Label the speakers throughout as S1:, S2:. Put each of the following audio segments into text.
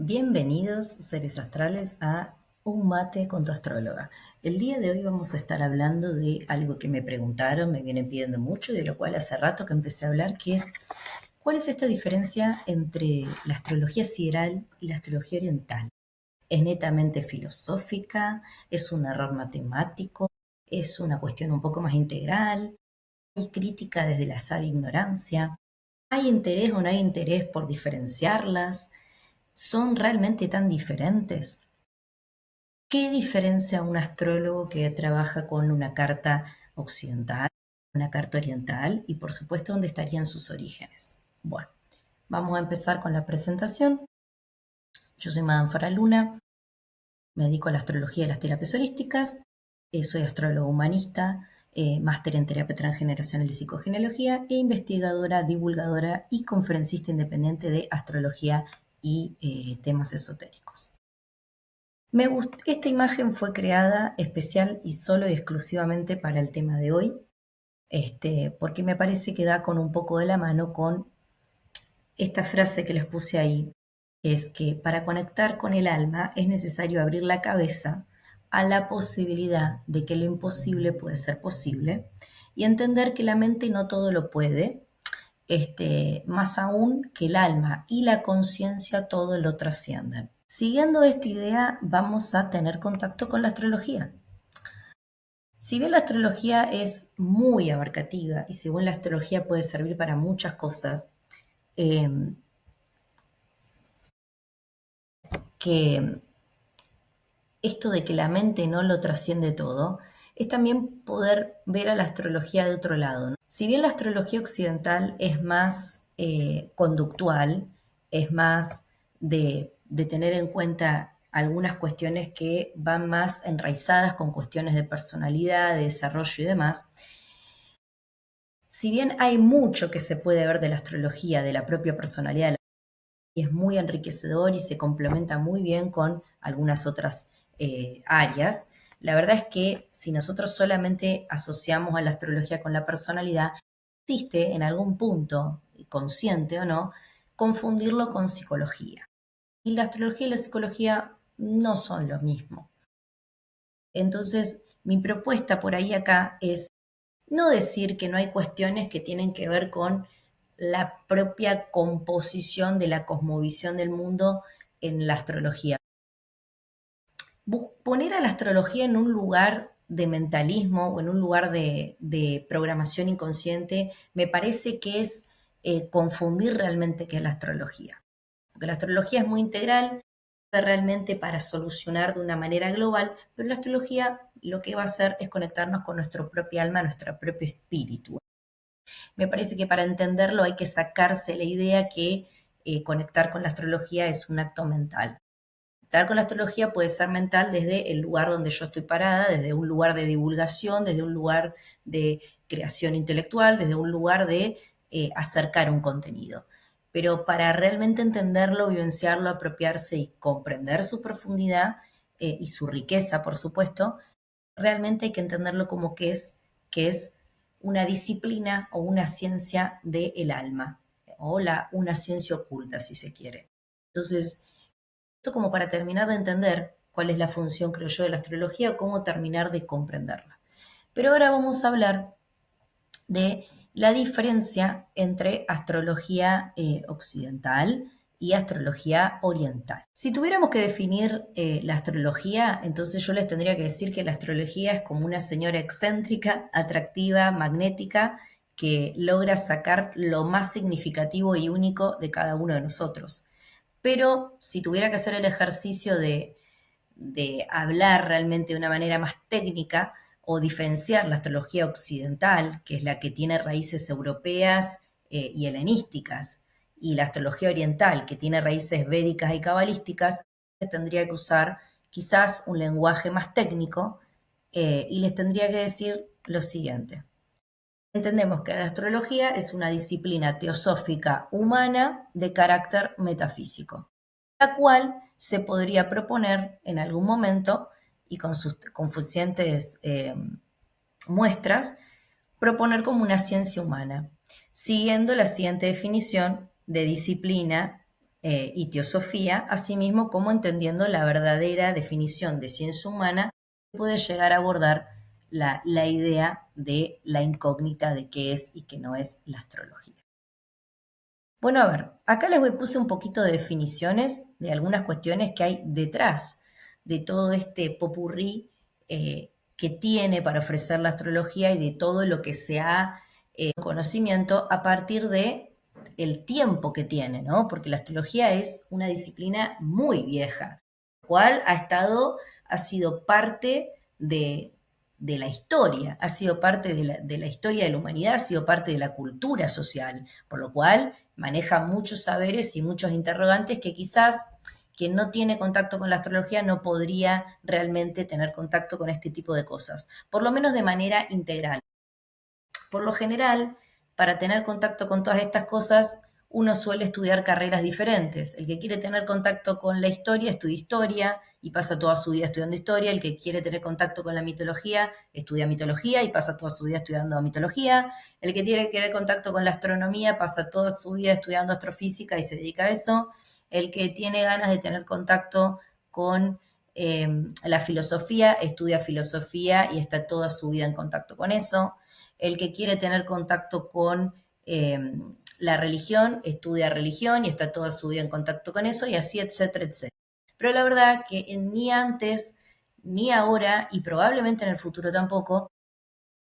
S1: Bienvenidos, seres astrales, a Un mate con tu astróloga. El día de hoy vamos a estar hablando de algo que me preguntaron, me vienen pidiendo mucho y de lo cual hace rato que empecé a hablar, que es ¿cuál es esta diferencia entre la astrología sideral y la astrología oriental? ¿Es netamente filosófica? ¿Es un error matemático? ¿Es una cuestión un poco más integral? ¿Hay crítica desde la sabia ignorancia? ¿Hay interés o no hay interés por diferenciarlas? ¿Son realmente tan diferentes? ¿Qué diferencia un astrólogo que trabaja con una carta occidental, una carta oriental y por supuesto dónde estarían sus orígenes? Bueno, vamos a empezar con la presentación. Yo soy Madame Faraluna, me dedico a la astrología y las terapias holísticas, soy astrólogo humanista, máster en terapia transgeneracional y psicogenealogía e investigadora, divulgadora y conferencista independiente de astrología y temas esotéricos. Esta imagen fue creada especial y solo y exclusivamente para el tema de hoy, porque me parece que da con un poco de la mano con esta frase que les puse ahí, que es que para conectar con el alma es necesario abrir la cabeza a la posibilidad de que lo imposible puede ser posible y entender que la mente no todo lo puede, más aún que el alma y la conciencia todo lo trascienden. Siguiendo esta idea, vamos a tener contacto con la astrología. Si bien la astrología es muy abarcativa y si bien la astrología puede servir para muchas cosas, eh, que esto de que la mente no lo trasciende todo, es también poder ver a la astrología de otro lado, ¿no? Si bien la astrología occidental es más conductual, es más de tener en cuenta algunas cuestiones que van más enraizadas con cuestiones de personalidad, de desarrollo y demás, si bien hay mucho que se puede ver de la astrología, de la propia personalidad, y es muy enriquecedor y se complementa muy bien con algunas otras áreas. La verdad es que si nosotros solamente asociamos a la astrología con la personalidad, existe en algún punto, consciente o no, confundirlo con psicología. Y la astrología y la psicología no son lo mismo. Entonces, mi propuesta por ahí acá es no decir que no hay cuestiones que tienen que ver con la propia composición de la cosmovisión del mundo en la astrología. Poner a la astrología en un lugar de mentalismo o en un lugar de programación inconsciente me parece que es confundir realmente qué es la astrología. Porque la astrología es muy integral, realmente para solucionar de una manera global, pero la astrología lo que va a hacer es conectarnos con nuestro propio alma, nuestro propio espíritu. Me parece que para entenderlo hay que sacarse la idea que conectar con la astrología es un acto mental. Conectar con la astrología puede ser mental desde el lugar donde yo estoy parada, desde un lugar de divulgación, desde un lugar de creación intelectual, desde un lugar de acercar un contenido. Pero para realmente entenderlo, vivenciarlo, apropiarse y comprender su profundidad y su riqueza, por supuesto, realmente hay que entenderlo como que es una disciplina o una ciencia del alma, o una ciencia oculta, si se quiere. Entonces, eso como para terminar de entender cuál es la función, creo yo, de la astrología o cómo terminar de comprenderla. Pero ahora vamos a hablar de la diferencia entre astrología occidental y astrología oriental. Si tuviéramos que definir la astrología, entonces yo les tendría que decir que la astrología es como una señora excéntrica, atractiva, magnética, que logra sacar lo más significativo y único de cada uno de nosotros. Pero si tuviera que hacer el ejercicio de hablar realmente de una manera más técnica o diferenciar la astrología occidental, que es la que tiene raíces europeas y helenísticas, y la astrología oriental, que tiene raíces védicas y cabalísticas, tendría que usar quizás un lenguaje más técnico y les tendría que decir lo siguiente. Entendemos que la astrología es una disciplina teosófica humana de carácter metafísico, la cual se podría proponer en algún momento y con sus suficientes muestras, proponer como una ciencia humana, siguiendo la siguiente definición de disciplina y teosofía, asimismo como entendiendo la verdadera definición de ciencia humana, puede llegar a abordar la idea de la incógnita de qué es y qué no es la astrología. Bueno, a ver, acá puse un poquito de definiciones de algunas cuestiones que hay detrás de todo este popurrí que tiene para ofrecer la astrología y de todo lo que se ha conocimiento a partir de el tiempo que tiene, ¿no? Porque la astrología es una disciplina muy vieja, la cual ha sido parte de la historia, ha sido parte de la historia de la humanidad, ha sido parte de la cultura social, por lo cual maneja muchos saberes y muchos interrogantes que quizás quien no tiene contacto con la astrología no podría realmente tener contacto con este tipo de cosas, por lo menos de manera integral. Por lo general, para tener contacto con todas estas cosas, uno suele estudiar carreras diferentes. El que quiere tener contacto con la historia estudia historia y pasa toda su vida estudiando historia. El que quiere tener contacto con la mitología estudia mitología y pasa toda su vida estudiando mitología. El que quiere tener contacto con la astronomía pasa toda su vida estudiando astrofísica y se dedica a eso. El que tiene ganas de tener contacto con la filosofía estudia filosofía y está toda su vida en contacto con eso. El que quiere tener contacto con la religión, estudia religión y está toda su vida en contacto con eso y así, etcétera, etcétera. Pero la verdad que ni antes, ni ahora y probablemente en el futuro tampoco,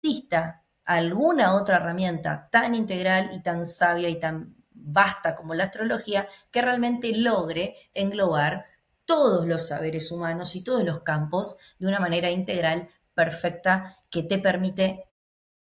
S1: exista alguna otra herramienta tan integral y tan sabia y tan vasta como la astrología que realmente logre englobar todos los saberes humanos y todos los campos de una manera integral, perfecta, que te permite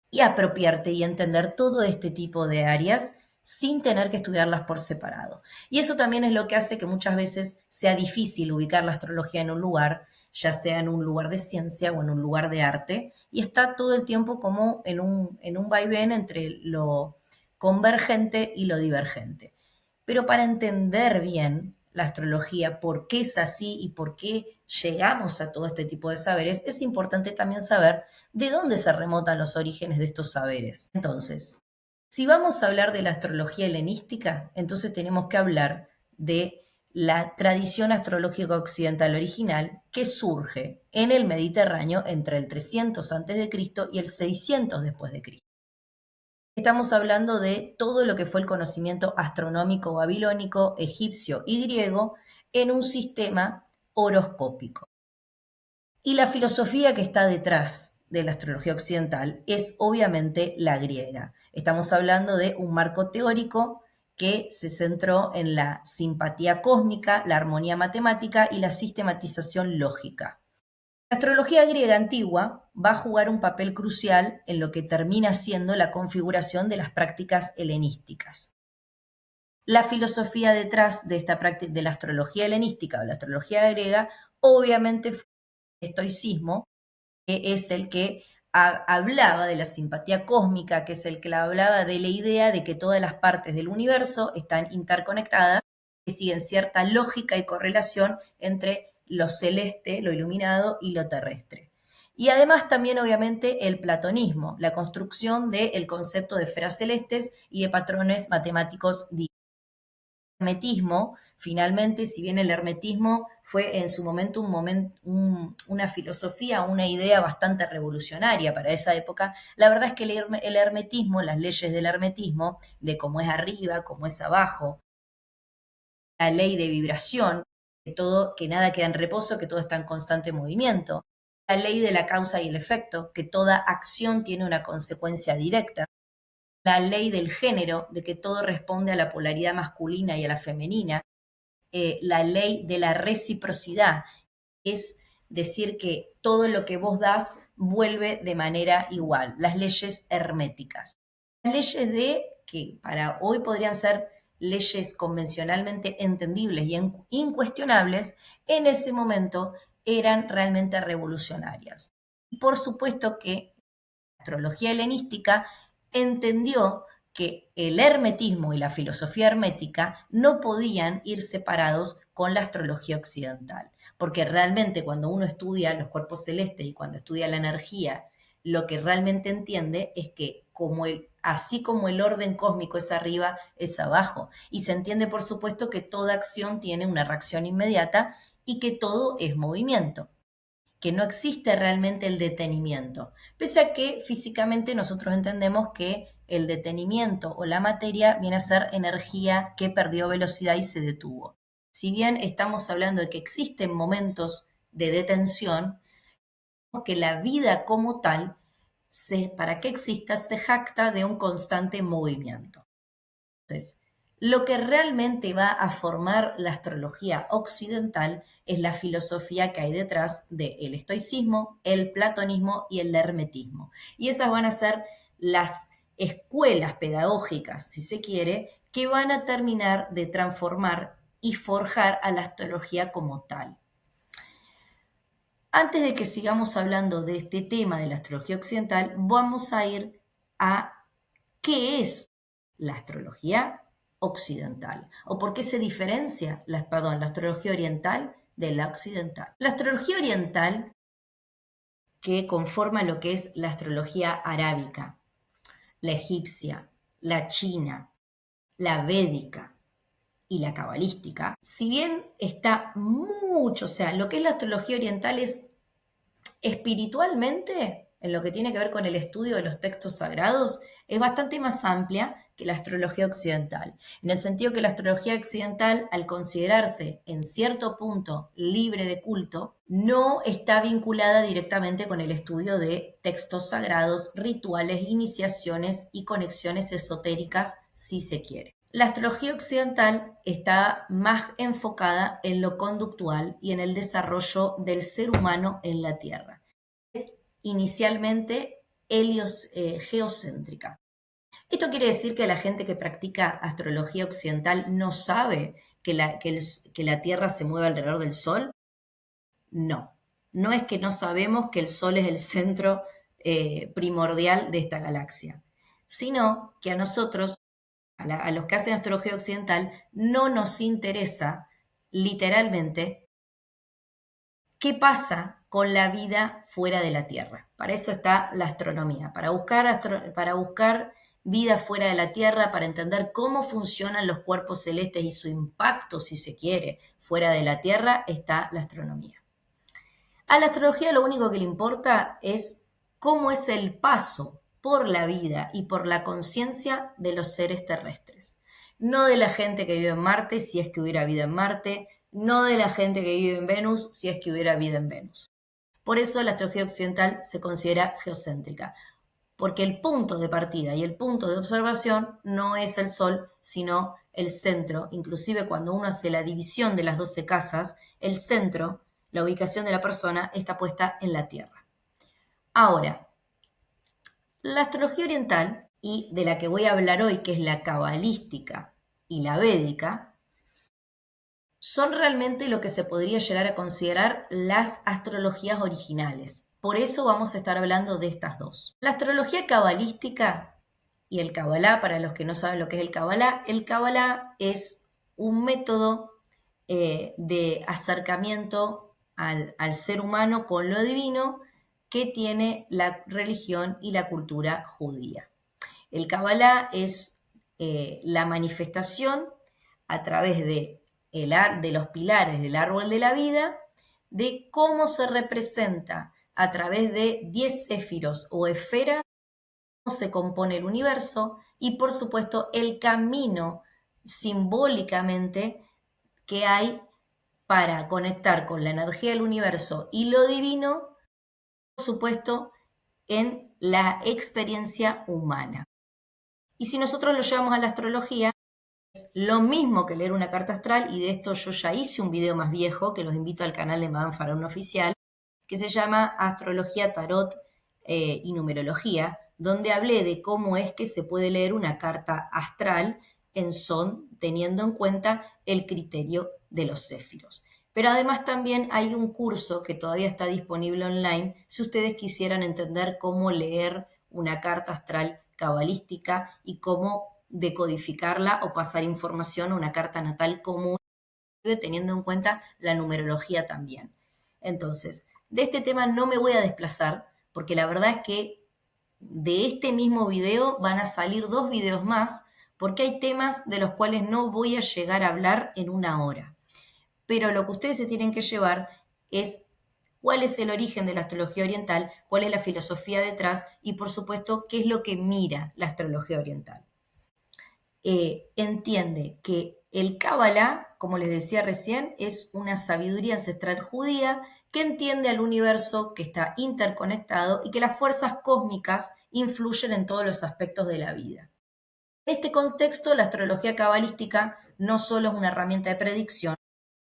S1: y apropiarte y entender todo este tipo de áreas sin tener que estudiarlas por separado. Y eso también es lo que hace que muchas veces sea difícil ubicar la astrología en un lugar, ya sea en un lugar de ciencia o en un lugar de arte, y está todo el tiempo como en un vaivén entre lo convergente y lo divergente. Pero para entender bien la astrología, por qué es así y por qué llegamos a todo este tipo de saberes, es importante también saber de dónde se remontan los orígenes de estos saberes. Entonces, si vamos a hablar de la astrología helenística, entonces tenemos que hablar de la tradición astrológica occidental original que surge en el Mediterráneo entre el 300 a.C. y el 600 después de Cristo. Estamos hablando de todo lo que fue el conocimiento astronómico babilónico, egipcio y griego en un sistema horoscópico. Y la filosofía que está detrás de la astrología occidental es obviamente la griega. Estamos hablando de un marco teórico que se centró en la simpatía cósmica, la armonía matemática y la sistematización lógica. La astrología griega antigua va a jugar un papel crucial en lo que termina siendo la configuración de las prácticas helenísticas. La filosofía detrás de esta práctica de la astrología helenística o la astrología griega obviamente fue el estoicismo, que es el que hablaba de la simpatía cósmica, que es el que hablaba de la idea de que todas las partes del universo están interconectadas, que siguen cierta lógica y correlación entre lo celeste, lo iluminado y lo terrestre. Y además también obviamente el platonismo, la construcción del concepto de esferas celestes y de patrones matemáticos divinos. El hermetismo, finalmente, si bien el hermetismo fue en su momento, una filosofía, una idea bastante revolucionaria para esa época, la verdad es que el hermetismo, las leyes del hermetismo, de cómo es arriba, cómo es abajo, la ley de vibración, que nada queda en reposo, que todo está en constante movimiento, la ley de la causa y el efecto, que toda acción tiene una consecuencia directa, la ley del género, de que todo responde a la polaridad masculina y a la femenina, la ley de la reciprocidad, es decir que todo lo que vos das vuelve de manera igual, las leyes herméticas. Las leyes que para hoy podrían ser leyes convencionalmente entendibles y incuestionables, en ese momento eran realmente revolucionarias. Y por supuesto que la astrología helenística entendió que el hermetismo y la filosofía hermética no podían ir separados con la astrología occidental, porque realmente cuando uno estudia los cuerpos celestes y cuando estudia la energía, lo que realmente entiende es que como así como el orden cósmico es arriba, es abajo. Y se entiende, por supuesto, que toda acción tiene una reacción inmediata y que todo es movimiento, que no existe realmente el detenimiento, pese a que físicamente nosotros entendemos que el detenimiento o la materia viene a ser energía que perdió velocidad y se detuvo. Si bien estamos hablando de que existen momentos de detención, que la vida como tal, para que exista, se jacta de un constante movimiento. Entonces, lo que realmente va a formar la astrología occidental es la filosofía que hay detrás del estoicismo, el platonismo y el hermetismo. Y esas van a ser las escuelas pedagógicas, si se quiere, que van a terminar de transformar y forjar a la astrología como tal. Antes de que sigamos hablando de este tema de la astrología occidental, vamos a ir a qué es la astrología occidental o por qué se diferencia la astrología oriental de la occidental. La astrología oriental, que conforma lo que es la astrología arábica, la egipcia, la china, la védica y la cabalística, si bien está mucho, o sea, lo que es la astrología oriental es espiritualmente, en lo que tiene que ver con el estudio de los textos sagrados, es bastante más amplia que la astrología occidental, en el sentido que la astrología occidental, al considerarse en cierto punto libre de culto, no está vinculada directamente con el estudio de textos sagrados, rituales, iniciaciones y conexiones esotéricas, si se quiere. La astrología occidental está más enfocada en lo conductual y en el desarrollo del ser humano en la Tierra. Es inicialmente geocéntrica. ¿Esto quiere decir que la gente que practica astrología occidental no sabe que la Tierra se mueve alrededor del Sol? No, no es que no sabemos que el Sol es el centro primordial de esta galaxia, sino que a nosotros, a los que hacen astrología occidental, no nos interesa literalmente qué pasa con la vida fuera de la Tierra. Para eso está la astronomía, para buscar vida fuera de la Tierra, para entender cómo funcionan los cuerpos celestes y su impacto, si se quiere, fuera de la Tierra, está la astronomía. A la astrología lo único que le importa es cómo es el paso por la vida y por la conciencia de los seres terrestres. No de la gente que vive en Marte, si es que hubiera vida en Marte, no de la gente que vive en Venus, si es que hubiera vida en Venus. Por eso la astrología occidental se considera geocéntrica, porque el punto de partida y el punto de observación no es el Sol, sino el centro. Inclusive cuando uno hace la división de las 12 casas, el centro, la ubicación de la persona, está puesta en la Tierra. Ahora, la astrología oriental, y de la que voy a hablar hoy, que es la cabalística y la védica, son realmente lo que se podría llegar a considerar las astrologías originales. Por eso vamos a estar hablando de estas dos. La astrología cabalística y el Kabbalah, para los que no saben lo que es el Kabbalah es un método de acercamiento al ser humano con lo divino que tiene la religión y la cultura judía. El Kabbalah es la manifestación a través de los pilares del árbol de la vida, de cómo se representa a través de 10 éfiros o esferas, cómo se compone el universo y por supuesto el camino simbólicamente que hay para conectar con la energía del universo y lo divino, por supuesto, en la experiencia humana. Y si nosotros lo llevamos a la astrología, es lo mismo que leer una carta astral, y de esto yo ya hice un video más viejo, que los invito al canal de Madame Faraón Oficial, que se llama Astrología, Tarot y Numerología, donde hablé de cómo es que se puede leer una carta astral en son, teniendo en cuenta el criterio de los céfiros. Pero además también hay un curso que todavía está disponible online, si ustedes quisieran entender cómo leer una carta astral cabalística y cómo decodificarla o pasar información a una carta natal común, teniendo en cuenta la numerología también. Entonces, de este tema no me voy a desplazar, porque la verdad es que de este mismo video van a salir 2 videos más, porque hay temas de los cuales no voy a llegar a hablar en una hora. Pero lo que ustedes se tienen que llevar es cuál es el origen de la astrología oriental, cuál es la filosofía detrás y, por supuesto, qué es lo que mira la astrología oriental. Entiende que el Cábala, como les decía recién, es una sabiduría ancestral judía que entiende al universo, que está interconectado y que las fuerzas cósmicas influyen en todos los aspectos de la vida. En este contexto, la astrología cabalística no solo es una herramienta de predicción,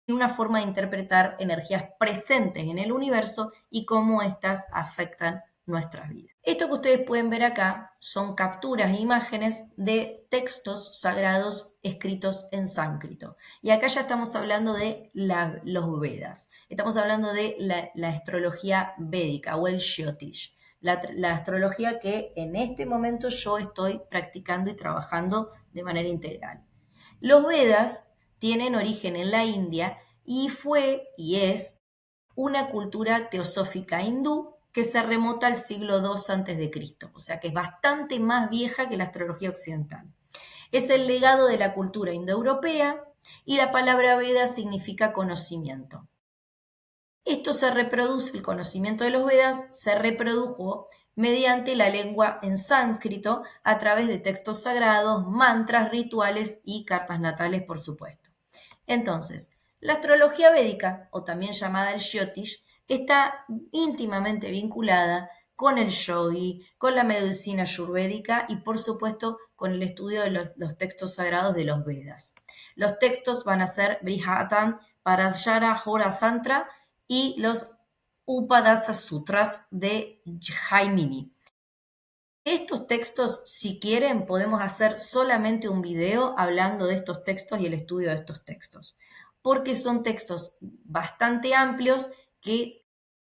S1: sino una forma de interpretar energías presentes en el universo y cómo éstas afectan nuestras vidas. Esto que ustedes pueden ver acá son capturas e imágenes de textos sagrados escritos en sánscrito. Y acá ya estamos hablando de los Vedas. Estamos hablando de la astrología védica o el Jyotish. La astrología que en este momento yo estoy practicando y trabajando de manera integral. Los Vedas tienen origen en la India y fue y es una cultura teosófica hindú que se remota al siglo II a.C., o sea que es bastante más vieja que la astrología occidental. Es el legado de la cultura indoeuropea y la palabra Veda significa conocimiento. Esto se reproduce, el conocimiento de los Vedas se reprodujo mediante la lengua en sánscrito a través de textos sagrados, mantras, rituales y cartas natales, por supuesto. Entonces, la astrología védica, o también llamada el Jyotish, está íntimamente vinculada con el yogi, con la medicina ayurvédica y, por supuesto, con el estudio de los textos sagrados de los Vedas. Los textos van a ser Brihadan, Parashara, Horasantra y los Upadasa Sutras de Jaimini. Estos textos, si quieren, podemos hacer solamente un video hablando de estos textos y el estudio de estos textos, porque son textos bastante amplios que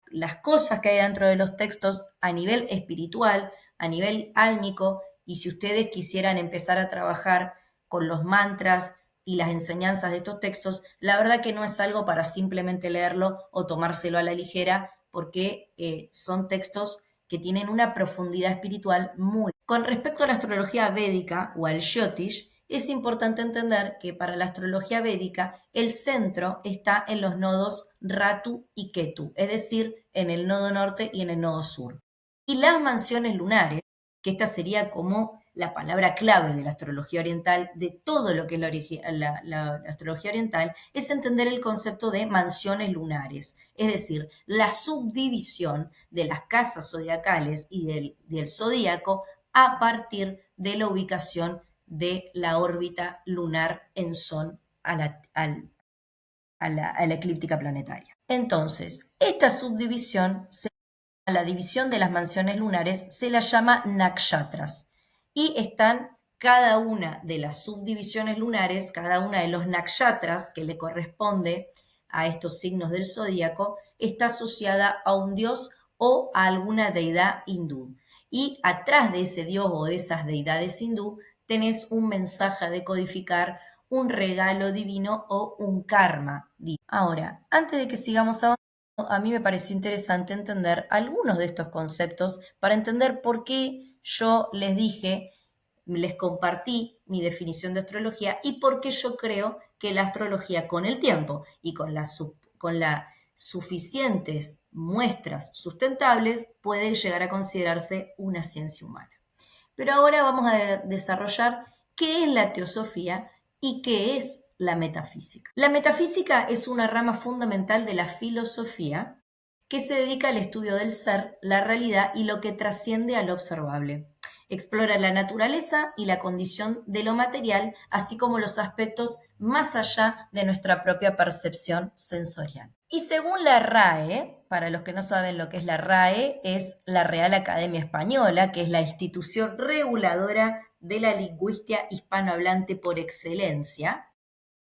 S1: las cosas que hay dentro de los textos a nivel espiritual, a nivel álmico, y si ustedes quisieran empezar a trabajar con los mantras y las enseñanzas de estos textos, la verdad que no es algo para simplemente leerlo o tomárselo a la ligera, porque son textos que tienen una profundidad espiritual muy. Con respecto a la astrología védica o al Jyotish, es importante entender que para la astrología védica el centro está en los nodos Ratu y Ketu, es decir, en el nodo norte y en el nodo sur. Y las mansiones lunares, que esta sería como la palabra clave de la astrología oriental, de todo lo que es la astrología oriental, es entender el concepto de mansiones lunares, es decir, la subdivisión de las casas zodiacales y del zodíaco a partir de la ubicación de la órbita lunar en son a la eclíptica planetaria. Entonces, esta subdivisión, la división de las mansiones lunares, se la llama nakshatras y están cada una de las subdivisiones lunares, cada una de los nakshatras que le corresponde a estos signos del zodíaco, está asociada a un dios o a alguna deidad hindú. Y atrás de ese dios o de esas deidades hindú tenés un mensaje a decodificar, un regalo divino o un karma divino. Ahora, antes de que sigamos avanzando, a mí me pareció interesante entender algunos de estos conceptos para entender por qué yo les dije, les compartí mi definición de astrología y por qué yo creo que la astrología con el tiempo y con las suficientes muestras sustentables puede llegar a considerarse una ciencia humana. Pero ahora vamos a desarrollar qué es la teosofía y qué es la metafísica. La metafísica es una rama fundamental de la filosofía que se dedica al estudio del ser, la realidad y lo que trasciende a lo observable. Explora la naturaleza y la condición de lo material, así como los aspectos más allá de nuestra propia percepción sensorial. Y según la RAE, para los que no saben lo que es la RAE, es la Real Academia Española, que es la institución reguladora de la lingüística hispanohablante por excelencia.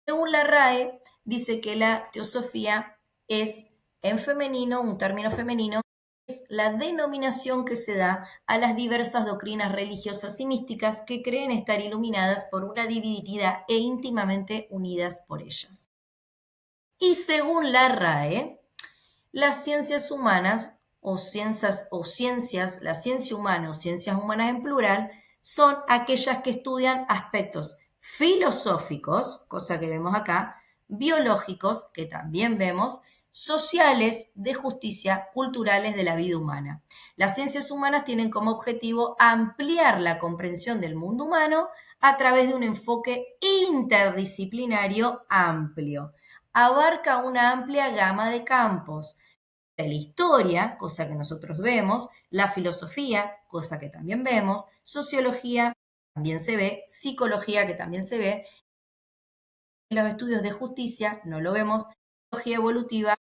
S1: Según la RAE, dice que la teosofía es en femenino, un término femenino, es la denominación que se da a las diversas doctrinas religiosas y místicas que creen estar iluminadas por una divinidad e íntimamente unidas por ellas. Y según la RAE, las ciencias humanas la ciencia humana o ciencias humanas en plural, son aquellas que estudian aspectos filosóficos, cosa que vemos acá, biológicos, que también vemos, sociales, de justicia, culturales de la vida humana. Las ciencias humanas tienen como objetivo ampliar la comprensión del mundo humano a través de un enfoque interdisciplinario amplio. Abarca una amplia gama de campos. La historia, cosa que nosotros vemos, la filosofía, cosa que también vemos, sociología, también se ve, psicología, que también se ve, los estudios de justicia, no lo vemos, psicología evolutiva,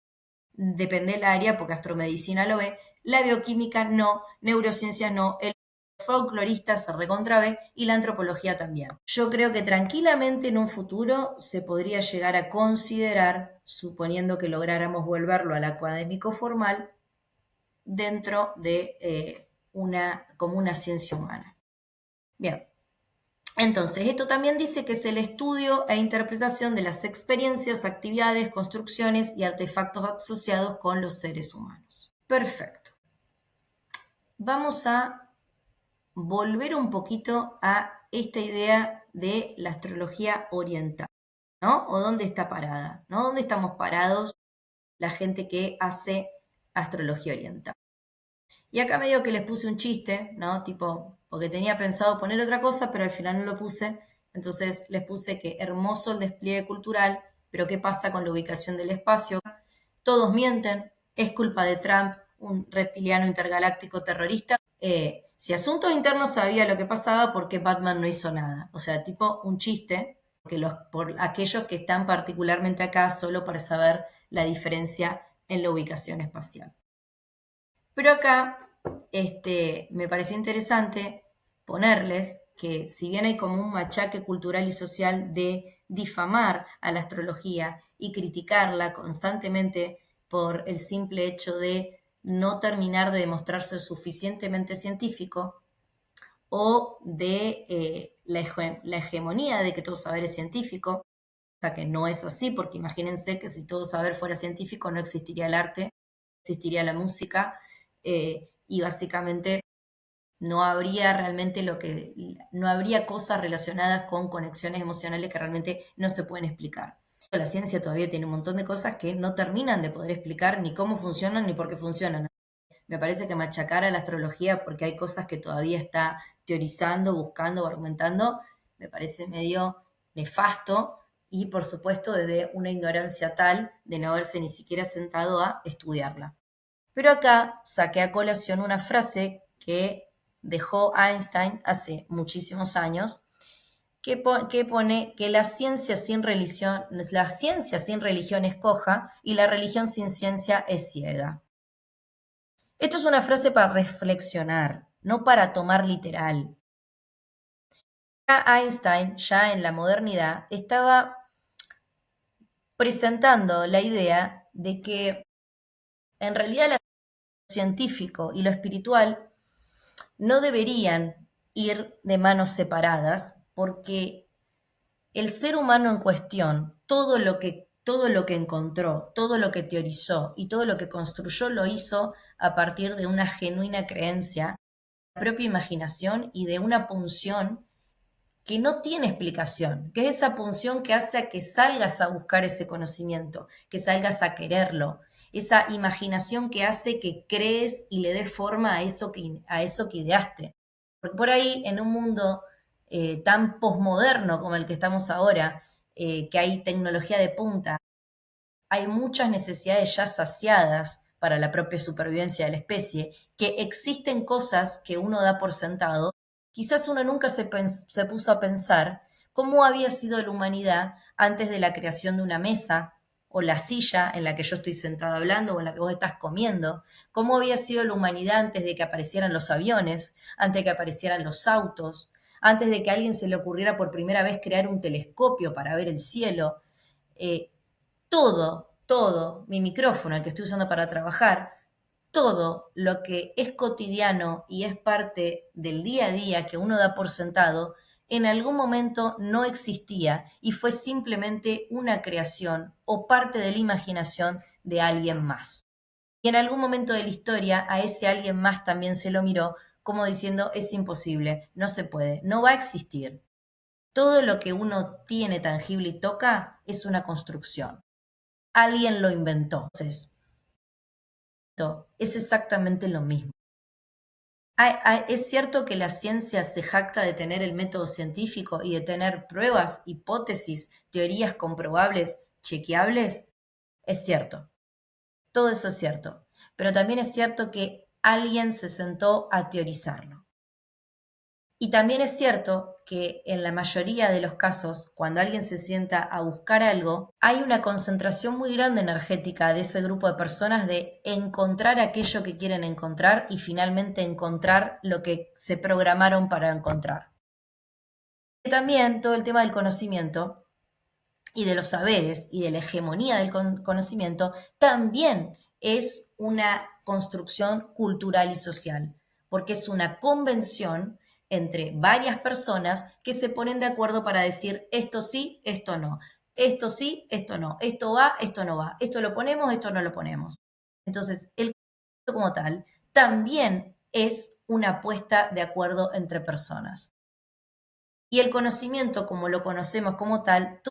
S1: depende del área, porque astromedicina lo ve, la bioquímica no, neurociencias no, el folclorista se recontra ve y la antropología también. Yo creo que tranquilamente en un futuro se podría llegar a considerar, suponiendo que lográramos volverlo al académico formal, dentro de como una ciencia humana. Bien, entonces, esto también dice que es el estudio e interpretación de las experiencias, actividades, construcciones y artefactos asociados con los seres humanos. Perfecto. Vamos a volver un poquito a esta idea de la astrología oriental, ¿no? O dónde está parada, ¿no? ¿Dónde estamos parados la gente que hace astrología oriental? Y acá medio que les puse un chiste, ¿no? Tipo, porque tenía pensado poner otra cosa, pero al final no lo puse. Entonces les puse que hermoso el despliegue cultural, pero ¿qué pasa con la ubicación del espacio? Todos mienten, es culpa de Trump, un reptiliano intergaláctico terrorista. Si Asuntos Internos sabía lo que pasaba, ¿por qué Batman no hizo nada? O sea, tipo un chiste, por aquellos que están particularmente acá solo para saber la diferencia en la ubicación espacial. Pero acá me pareció interesante ponerles que si bien hay como un machaque cultural y social de difamar a la astrología y criticarla constantemente por el simple hecho de no terminar de demostrarse suficientemente científico o de la hegemonía de que todo saber es científico, o sea que no es así, porque imagínense que si todo saber fuera científico no existiría el arte, no existiría la música, y básicamente no habría realmente no habría cosas relacionadas con conexiones emocionales que realmente no se pueden explicar. La ciencia todavía tiene un montón de cosas que no terminan de poder explicar ni cómo funcionan ni por qué funcionan. Me parece que machacar a la astrología porque hay cosas que todavía está teorizando, buscando o argumentando, me parece medio nefasto y por supuesto desde una ignorancia tal de no haberse ni siquiera sentado a estudiarla. Pero acá saqué a colación una frase que dejó Einstein hace muchísimos años, que pone que la ciencia sin religión es coja y la religión sin ciencia es ciega. Esto es una frase para reflexionar, no para tomar literal. Einstein, ya en la modernidad, estaba presentando la idea de que en realidad lo científico y lo espiritual no deberían ir de manos separadas porque el ser humano en cuestión, todo lo que encontró, todo lo que teorizó y todo lo que construyó lo hizo a partir de una genuina creencia, la propia imaginación y de una punción que no tiene explicación, que es esa punción que hace a que salgas a buscar ese conocimiento, que salgas a quererlo, esa imaginación que hace que crees y le des forma a eso que ideaste. Porque por ahí, en un mundo tan posmoderno como el que estamos ahora, que hay tecnología de punta, hay muchas necesidades ya saciadas para la propia supervivencia de la especie, que existen cosas que uno da por sentado. Quizás uno nunca se puso a pensar cómo había sido la humanidad antes de la creación de una mesa o la silla en la que yo estoy sentada hablando o en la que vos estás comiendo, cómo había sido la humanidad antes de que aparecieran los aviones, antes de que aparecieran los autos, antes de que a alguien se le ocurriera por primera vez crear un telescopio para ver el cielo. Eh, todo, mi micrófono, el que estoy usando para trabajar, todo lo que es cotidiano y es parte del día a día que uno da por sentado, en algún momento no existía y fue simplemente una creación o parte de la imaginación de alguien más. Y en algún momento de la historia a ese alguien más también se lo miró como diciendo, es imposible, no se puede, no va a existir. Todo lo que uno tiene tangible y toca es una construcción. Alguien lo inventó. Entonces, es exactamente lo mismo. Es cierto que la ciencia se jacta de tener el método científico y de tener pruebas, hipótesis, teorías comprobables, chequeables. Es cierto, todo eso es cierto. Pero también es cierto que alguien se sentó a teorizarlo. Y también es cierto que en la mayoría de los casos, cuando alguien se sienta a buscar algo, hay una concentración muy grande energética de ese grupo de personas de encontrar aquello que quieren encontrar y finalmente encontrar lo que se programaron para encontrar. También todo el tema del conocimiento y de los saberes y de la hegemonía del conocimiento también es una construcción cultural y social, porque es una convención entre varias personas que se ponen de acuerdo para decir esto sí, esto no, esto sí, esto no, esto va, esto no va, esto lo ponemos, esto no lo ponemos. Entonces, el conocimiento como tal también es una puesta de acuerdo entre personas. Y el conocimiento, como lo conocemos como tal,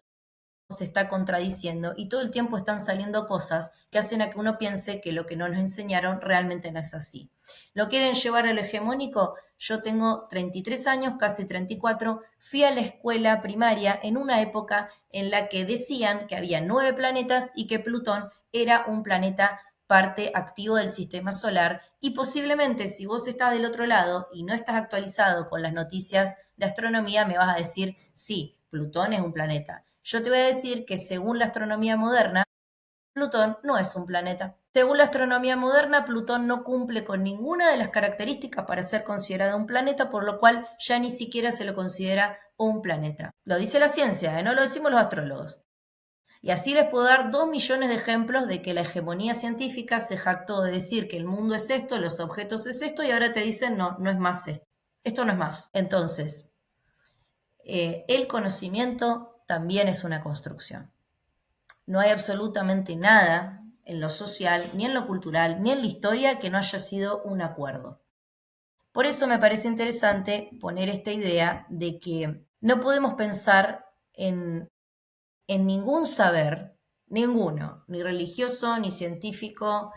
S1: se está contradiciendo y todo el tiempo están saliendo cosas que hacen a que uno piense que lo que no nos enseñaron realmente no es así. ¿Lo quieren llevar a lo hegemónico? Yo tengo 33 años, casi 34, fui a la escuela primaria en una época en la que decían que había 9 planetas y que Plutón era un planeta parte activo del sistema solar y posiblemente si vos estás del otro lado y no estás actualizado con las noticias de astronomía me vas a decir, sí, Plutón es un planeta. Yo te voy a decir que según la astronomía moderna, Plutón no es un planeta. Según la astronomía moderna, Plutón no cumple con ninguna de las características para ser considerado un planeta, por lo cual ya ni siquiera se lo considera un planeta. Lo dice la ciencia, no lo decimos los astrólogos. Y así les puedo dar 2 millones de ejemplos de que la hegemonía científica se jactó de decir que el mundo es esto, los objetos es esto, y ahora te dicen, no, no es más esto. Esto no es más. Entonces, el conocimiento también es una construcción. No hay absolutamente nada en lo social, ni en lo cultural, ni en la historia que no haya sido un acuerdo. Por eso me parece interesante poner esta idea de que no podemos pensar en ningún saber, ninguno, ni religioso, ni científico,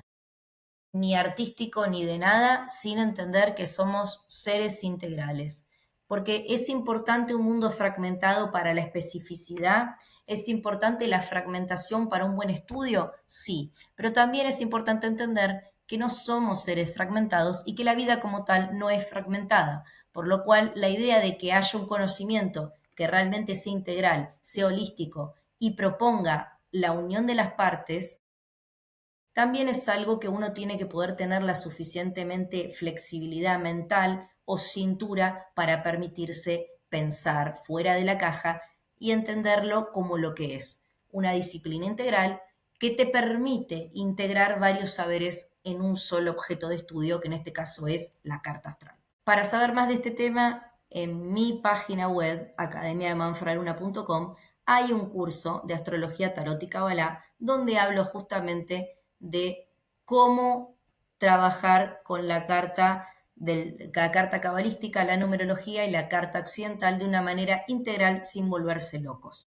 S1: ni artístico, ni de nada, sin entender que somos seres integrales. Porque es importante un mundo fragmentado para la especificidad, es importante la fragmentación para un buen estudio, sí, pero también es importante entender que no somos seres fragmentados y que la vida como tal no es fragmentada, por lo cual la idea de que haya un conocimiento que realmente sea integral, sea holístico y proponga la unión de las partes, también es algo que uno tiene que poder tener la suficientemente flexibilidad mental o cintura para permitirse pensar fuera de la caja y entenderlo como lo que es, una disciplina integral que te permite integrar varios saberes en un solo objeto de estudio, que en este caso es la carta astral. Para saber más de este tema, en mi página web, academiademanfraluna.com, hay un curso de astrología tarot y cabalá donde hablo justamente de cómo trabajar con la carta cabalística, la numerología y la carta occidental de una manera integral sin volverse locos.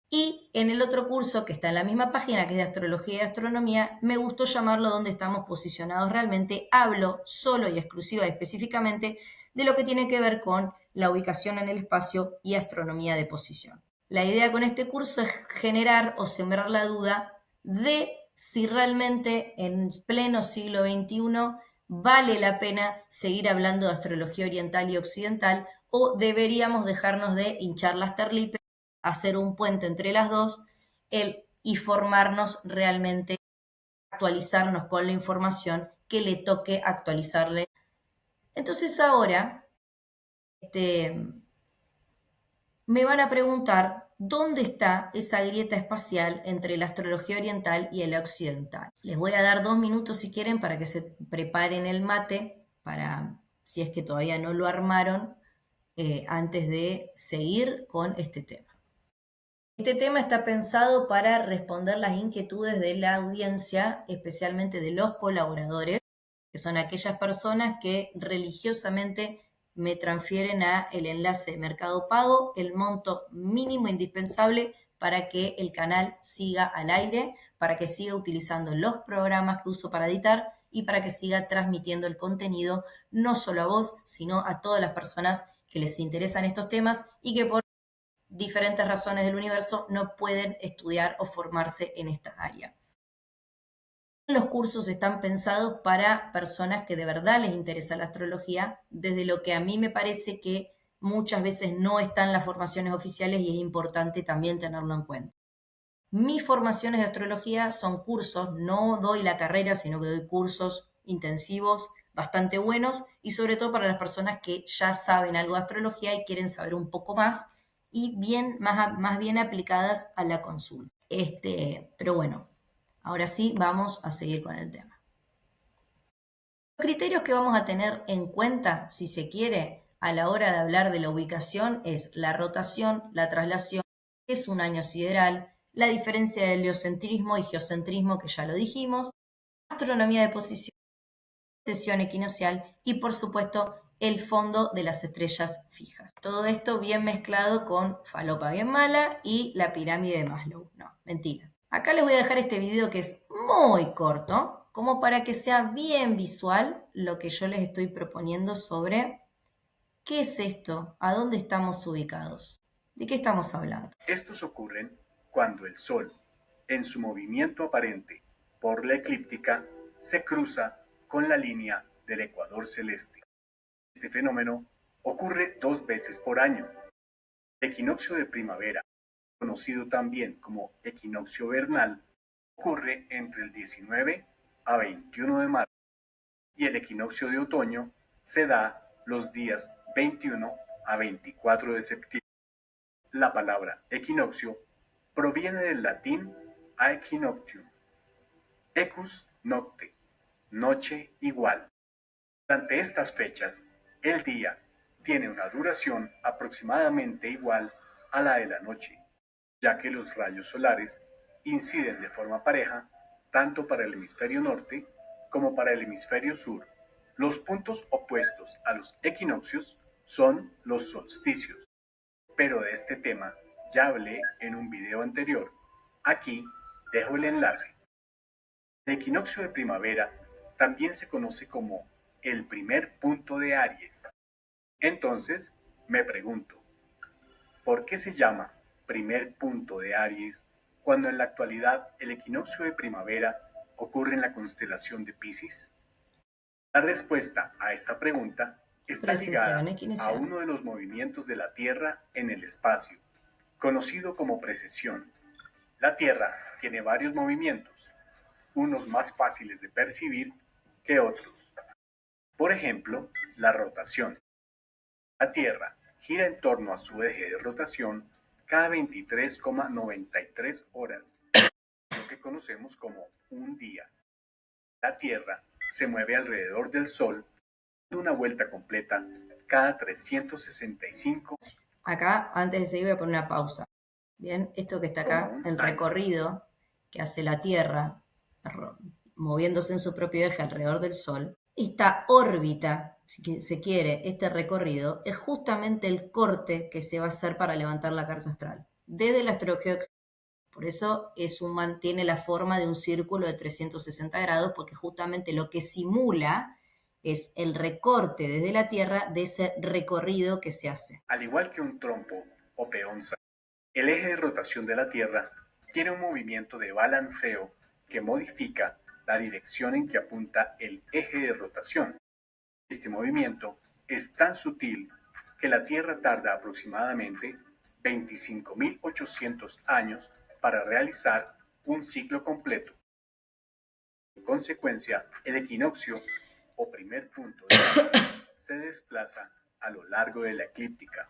S1: Y en el otro curso que está en la misma página, que es de astrología y astronomía, me gustó llamarlo donde estamos posicionados realmente. Hablo solo y exclusiva y específicamente de lo que tiene que ver con la ubicación en el espacio y astronomía de posición. La idea con este curso es generar o sembrar la duda de si realmente en pleno siglo XXI vale la pena seguir hablando de astrología oriental y occidental o deberíamos dejarnos de hinchar las terlipes, hacer un puente entre las dos y formarnos realmente, actualizarnos con la información que le toque actualizarle. Entonces ahora me van a preguntar dónde está esa grieta espacial entre la astrología oriental y el occidental. Les voy a dar 2 minutos si quieren para que se preparen el mate, para si es que todavía no lo armaron, antes de seguir con este tema. Este tema está pensado para responder las inquietudes de la audiencia, especialmente de los colaboradores, que son aquellas personas que religiosamente me transfieren a el enlace de Mercado Pago el monto mínimo indispensable para que el canal siga al aire, para que siga utilizando los programas que uso para editar y para que siga transmitiendo el contenido no solo a vos, sino a todas las personas que les interesan estos temas y que por diferentes razones del universo no pueden estudiar o formarse en esta área. Los cursos están pensados para personas que de verdad les interesa la astrología, desde lo que a mí me parece que muchas veces no están las formaciones oficiales y es importante también tenerlo en cuenta. Mis formaciones de astrología son cursos, no doy la carrera, sino que doy cursos intensivos bastante buenos y sobre todo para las personas que ya saben algo de astrología y quieren saber un poco más y más bien aplicadas a la consulta. Pero bueno, ahora sí vamos a seguir con el tema. Los criterios que vamos a tener en cuenta, si se quiere, a la hora de hablar de la ubicación es la rotación, la traslación, es un año sideral, la diferencia de heliocentrismo y geocentrismo, que ya lo dijimos, astronomía de posición, sesión equinoccial y, por supuesto, el fondo de las estrellas fijas. Todo esto bien mezclado con falopa bien mala y la pirámide de Maslow. No, mentira. Acá les voy a dejar este video que es muy corto, como para que sea bien visual lo que yo les estoy proponiendo sobre qué es esto, a dónde estamos ubicados, de qué estamos hablando.
S2: Estos ocurren cuando el Sol, en su movimiento aparente por la eclíptica, se cruza con la línea del ecuador celeste. Este fenómeno ocurre 2 veces por año. El equinoccio de primavera, conocido también como equinoccio vernal, ocurre entre el 19 a 21 de marzo y el equinoccio de otoño se da los días 21 a 24 de septiembre. La palabra equinoccio proviene del latín aequinoctium, equus nocte, noche igual. Durante estas fechas, el día tiene una duración aproximadamente igual a la de la noche, ya que los rayos solares inciden de forma pareja tanto para el hemisferio norte como para el hemisferio sur. Los puntos opuestos a los equinoccios son los solsticios, pero de este tema ya hablé en un video anterior. Aquí dejo el enlace. El equinoccio de primavera también se conoce como el primer punto de Aries. Entonces, me pregunto, ¿por qué se llama primer punto de Aries cuando en la actualidad el equinoccio de primavera ocurre en la constelación de Piscis? La respuesta a esta pregunta está ligada a uno de los movimientos de la Tierra en el espacio, conocido como precesión. La Tierra tiene varios movimientos, unos más fáciles de percibir que otros. Por ejemplo, la rotación. La Tierra gira en torno a su eje de rotación cada 23,93 horas, lo que conocemos como un día. La Tierra se mueve alrededor del Sol una vuelta completa cada 365.
S1: Acá, antes de seguir, voy a poner una pausa. Bien, esto que está acá, el recorrido que hace la Tierra moviéndose en su propio eje alrededor del Sol, esta órbita, si se quiere, este recorrido, es justamente el corte que se va a hacer para levantar la carta astral. Desde la astrología, por eso mantiene la forma de un círculo de 360 grados, porque justamente lo que simula es el recorte desde la Tierra de ese recorrido que se hace.
S2: Al igual que un trompo o peonza, el eje de rotación de la Tierra tiene un movimiento de balanceo que modifica la dirección en que apunta el eje de rotación. Este movimiento es tan sutil que la Tierra tarda aproximadamente 25.800 años para realizar un ciclo completo. En consecuencia, el equinoccio, o primer punto de Aries, se desplaza a lo largo de la eclíptica,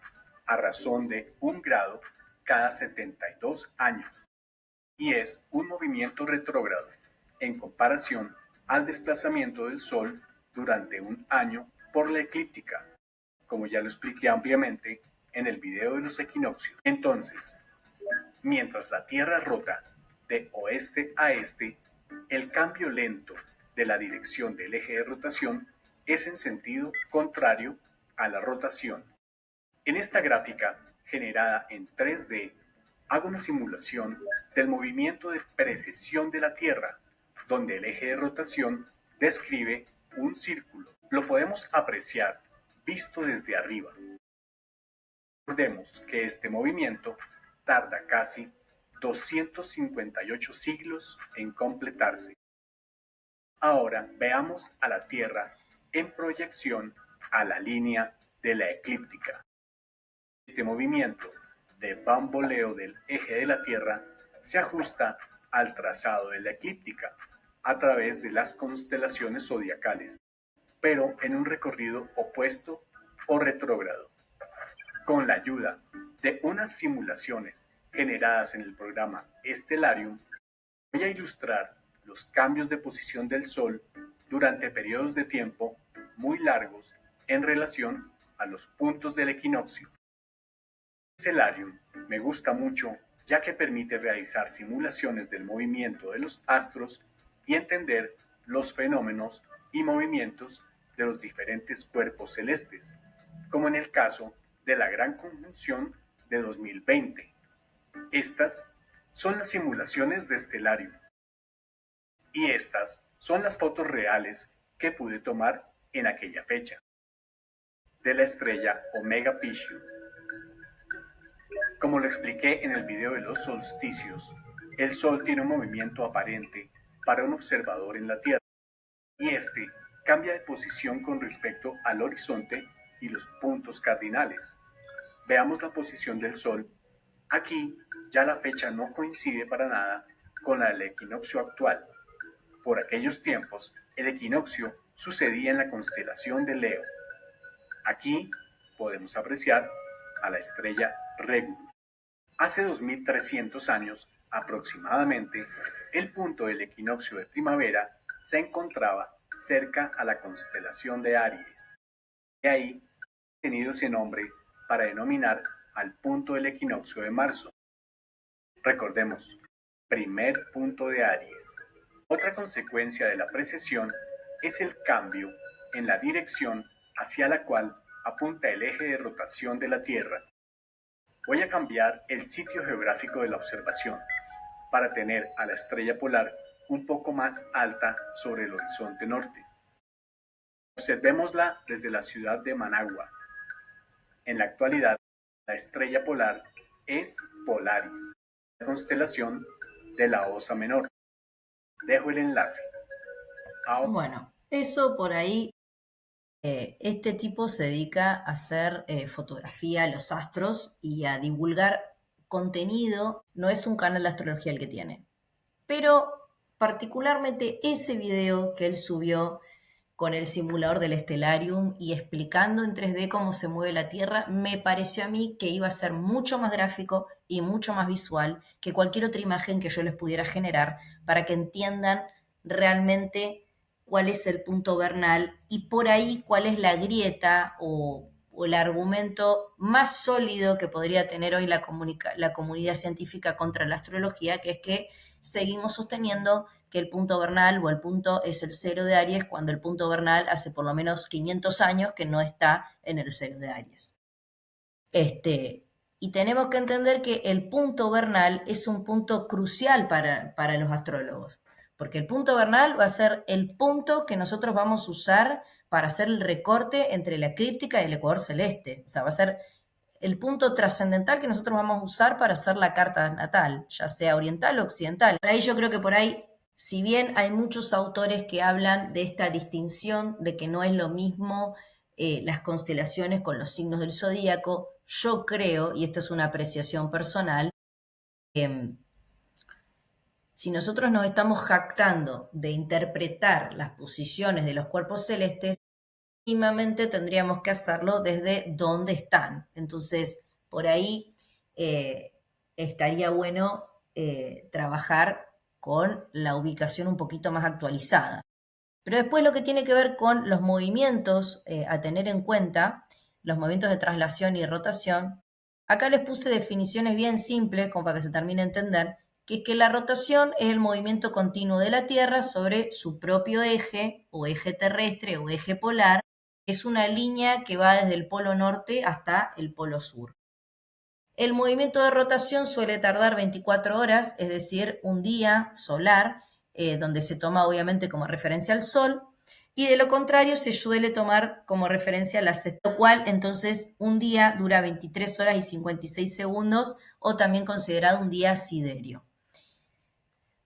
S2: a razón de 1 grado cada 72 años, y es un movimiento retrógrado en comparación al desplazamiento del Sol durante un año por la eclíptica, como ya lo expliqué ampliamente en el video de los equinoccios. Entonces, Mientras la Tierra rota de oeste a este, el cambio lento de la dirección del eje de rotación es en sentido contrario a la rotación. En esta gráfica, generada en 3D, hago una simulación del movimiento de precesión de la Tierra, donde el eje de rotación describe un círculo. Lo podemos apreciar visto desde arriba. Recordemos que este movimiento tarda casi 258 siglos en completarse. Ahora veamos a la Tierra en proyección a la línea de la eclíptica. Este movimiento de bamboleo del eje de la Tierra se ajusta al trazado de la eclíptica a través de las constelaciones zodiacales, pero en un recorrido opuesto o retrógrado. Con la ayuda de unas simulaciones generadas en el programa Stellarium, voy a ilustrar los cambios de posición del Sol durante periodos de tiempo muy largos en relación a los puntos del equinoccio. Stellarium me gusta mucho ya que permite realizar simulaciones del movimiento de los astros y entender los fenómenos y movimientos de los diferentes cuerpos celestes, como en el caso de la Gran Conjunción de 2020. Estas son las simulaciones de Stellarium y estas son las fotos reales que pude tomar en aquella fecha de la estrella Omega Piscium. Como lo expliqué en el video de los solsticios, el Sol tiene un movimiento aparente para un observador en la Tierra y este cambia de posición con respecto al horizonte y los puntos cardinales. Veamos la posición del Sol. Aquí ya la fecha no coincide para nada con la del equinoccio actual. Por aquellos tiempos, el equinoccio sucedía en la constelación de Leo. Aquí podemos apreciar a la estrella Regulus. Hace 2300 años aproximadamente, el punto del equinoccio de primavera se encontraba cerca a la constelación de Aries. De ahí ha tenido ese nombre para denominar al punto del equinoccio de marzo. Recordemos, primer punto de Aries. Otra consecuencia de la precesión es el cambio en la dirección hacia la cual apunta el eje de rotación de la Tierra. Voy a cambiar el sitio geográfico de la observación para tener a la estrella polar un poco más alta sobre el horizonte norte. Observémosla desde la ciudad de Managua. En la actualidad, la estrella polar es Polaris, la constelación de la Osa Menor. Dejo el enlace.
S1: Bueno, eso por ahí, este tipo se dedica a hacer fotografía a los astros y a divulgar contenido. No es un canal de astrología el que tiene, pero particularmente ese video que él subió con el simulador del Stellarium y explicando en 3D cómo se mueve la Tierra, me pareció a mí que iba a ser mucho más gráfico y mucho más visual que cualquier otra imagen que yo les pudiera generar para que entiendan realmente cuál es el punto vernal y por ahí cuál es la grieta o el argumento más sólido que podría tener hoy la comunidad científica contra la astrología, que es que seguimos sosteniendo que el punto vernal o el punto es el cero de Aries, cuando el punto vernal hace por lo menos 500 años que no está en el cero de Aries. Y tenemos que entender que el punto vernal es un punto crucial para los astrólogos, porque el punto vernal va a ser el punto que nosotros vamos a usar para hacer el recorte entre la eclíptica y el ecuador celeste. O sea, va a ser el punto trascendental que nosotros vamos a usar para hacer la carta natal, ya sea oriental o occidental. Por ahí yo creo que por ahí, si bien hay muchos autores que hablan de esta distinción, de que no es lo mismo las constelaciones con los signos del zodíaco, yo creo, y esta es una apreciación personal, si nosotros nos estamos jactando de interpretar las posiciones de los cuerpos celestes, mínimamente tendríamos que hacerlo desde dónde están. Entonces, por ahí estaría bueno trabajar con la ubicación un poquito más actualizada. Pero después lo que tiene que ver con los movimientos a tener en cuenta, los movimientos de traslación y rotación, Acá les puse definiciones bien simples, como para que se termine de entender, que es que la rotación es el movimiento continuo de la Tierra sobre su propio eje, o eje terrestre, o eje polar. Es una línea que va desde el polo norte hasta el polo sur. El movimiento de rotación suele tardar 24 horas, es decir, un día solar, donde se toma obviamente como referencia al Sol, y de lo contrario se suele tomar como referencia la sexta, lo cual entonces un día dura 23 horas y 56 segundos, o también considerado un día siderio.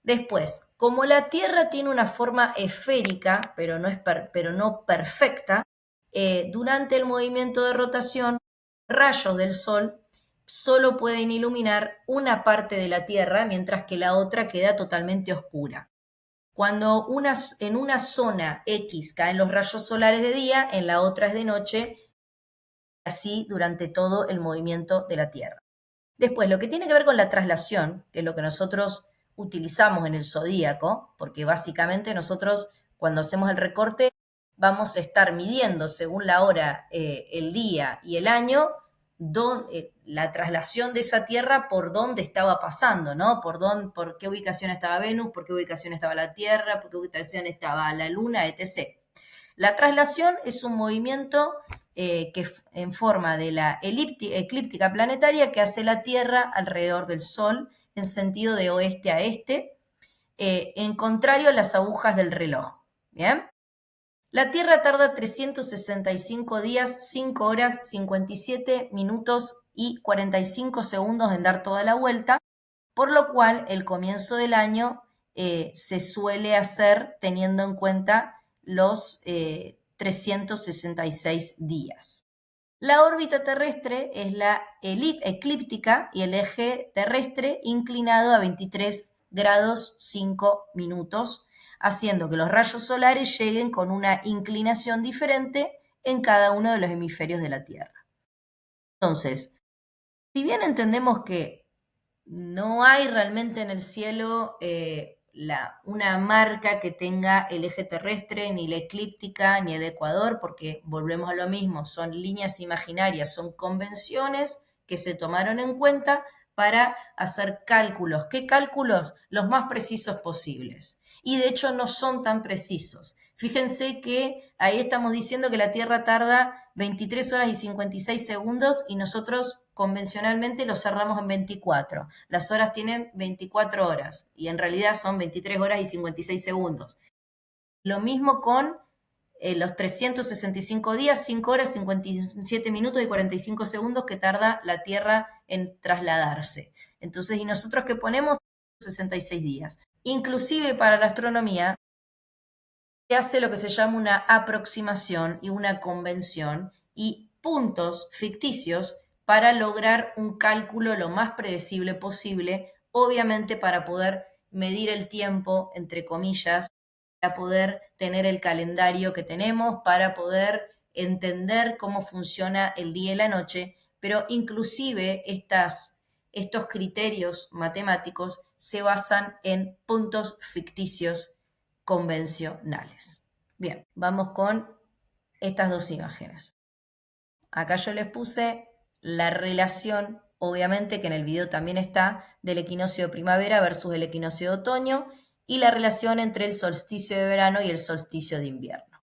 S1: Después, como la Tierra tiene una forma esférica, pero no perfecta, durante el movimiento de rotación, rayos del Sol solo pueden iluminar una parte de la Tierra, mientras que la otra queda totalmente oscura. Cuando en una zona X caen los rayos solares de día, en la otra es de noche, así durante todo el movimiento de la Tierra. Después, lo que tiene que ver con la traslación, que es lo que nosotros utilizamos en el zodíaco, porque básicamente nosotros cuando hacemos el recorte vamos a estar midiendo según la hora, el día y el año, la traslación de esa Tierra por dónde estaba pasando, ¿no? Por qué ubicación estaba Venus, por qué ubicación estaba la Tierra, por qué ubicación estaba la Luna, etc. La traslación es un movimiento que en forma de la eclíptica planetaria que hace la Tierra alrededor del Sol en sentido de oeste a este, en contrario a las agujas del reloj. ¿Bien? La Tierra tarda 365 días, 5 horas, 57 minutos y 45 segundos en dar toda la vuelta, por lo cual el comienzo del año se suele hacer teniendo en cuenta los 366 días. La órbita terrestre es la eclíptica y el eje terrestre inclinado a 23 grados 5 minutos, haciendo que los rayos solares lleguen con una inclinación diferente en cada uno de los hemisferios de la Tierra. Entonces, si bien entendemos que no hay realmente en el cielo una marca que tenga el eje terrestre, ni la eclíptica, ni el ecuador, porque volvemos a lo mismo, son líneas imaginarias, son convenciones que se tomaron en cuenta para hacer cálculos. ¿Qué cálculos? Los más precisos posibles. Y de hecho no son tan precisos. Fíjense que ahí estamos diciendo que la Tierra tarda 23 horas y 56 segundos y nosotros convencionalmente lo cerramos en 24. Las horas tienen 24 horas y en realidad son 23 horas y 56 segundos. Lo mismo con los 365 días, 5 horas, 57 minutos y 45 segundos que tarda la Tierra en trasladarse. Entonces, ¿y nosotros qué ponemos? 66 días. Inclusive para la astronomía se hace lo que se llama una aproximación y una convención y puntos ficticios para lograr un cálculo lo más predecible posible, obviamente para poder medir el tiempo, entre comillas, para poder tener el calendario que tenemos, para poder entender cómo funciona el día y la noche, pero inclusive estos criterios matemáticos se basan en puntos ficticios convencionales. Bien, vamos con estas dos imágenes. Acá yo les puse la relación, obviamente que en el video también está, del equinoccio de primavera versus el equinoccio de otoño y la relación entre el solsticio de verano y el solsticio de invierno.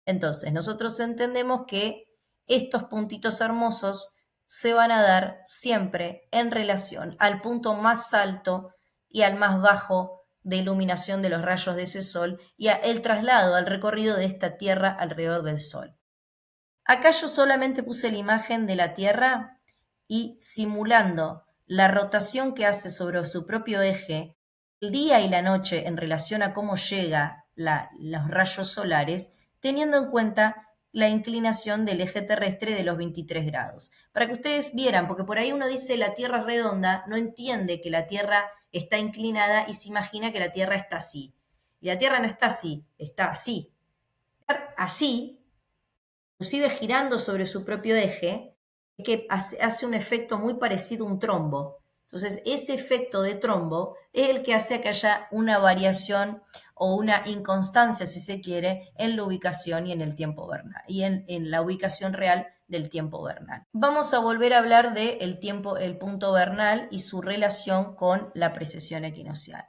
S1: Entonces, nosotros entendemos que estos puntitos hermosos se van a dar siempre en relación al punto más alto y al más bajo de iluminación de los rayos de ese sol y el traslado, al recorrido de esta Tierra alrededor del Sol. Acá yo solamente puse la imagen de la Tierra y simulando la rotación que hace sobre su propio eje, el día y la noche en relación a cómo llega los rayos solares, teniendo en cuenta la inclinación del eje terrestre de los 23 grados. Para que ustedes vieran, porque por ahí uno dice la Tierra es redonda, no entiende que la Tierra está inclinada y se imagina que la Tierra está así. Y la Tierra no está así, está así. Así, inclusive girando sobre su propio eje, que hace un efecto muy parecido a un trombo. Entonces, ese efecto de trombo es el que hace que haya una variación o una inconstancia, si se quiere, en la ubicación y en el tiempo vernal, y en la ubicación real del tiempo vernal. Vamos a volver a hablar del tiempo, el punto vernal y su relación con la precesión equinoccial.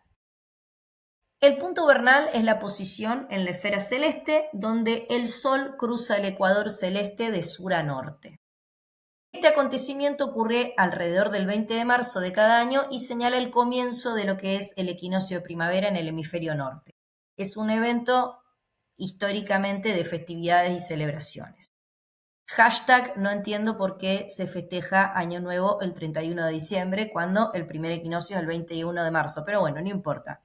S1: El punto vernal es la posición en la esfera celeste donde el Sol cruza el ecuador celeste de sur a norte. Este acontecimiento ocurre alrededor del 20 de marzo de cada año y señala el comienzo de lo que es el equinoccio de primavera en el hemisferio norte. Es un evento históricamente de festividades y celebraciones. Hashtag no entiendo por qué se festeja Año Nuevo el 31 de diciembre cuando el primer equinoccio es el 21 de marzo, pero bueno, no importa.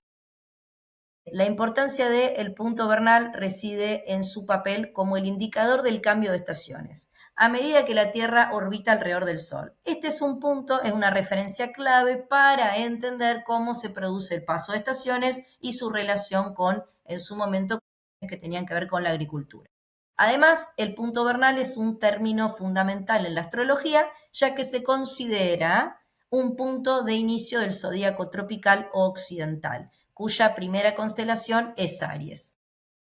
S1: La importancia del punto vernal reside en su papel como el indicador del cambio de estaciones, a medida que la Tierra orbita alrededor del Sol. Este es un punto, es una referencia clave para entender cómo se produce el paso de estaciones y su relación con, en su momento, que tenían que ver con la agricultura. Además, el punto vernal es un término fundamental en la astrología, ya que se considera un punto de inicio del zodíaco tropical o occidental, cuya primera constelación es Aries.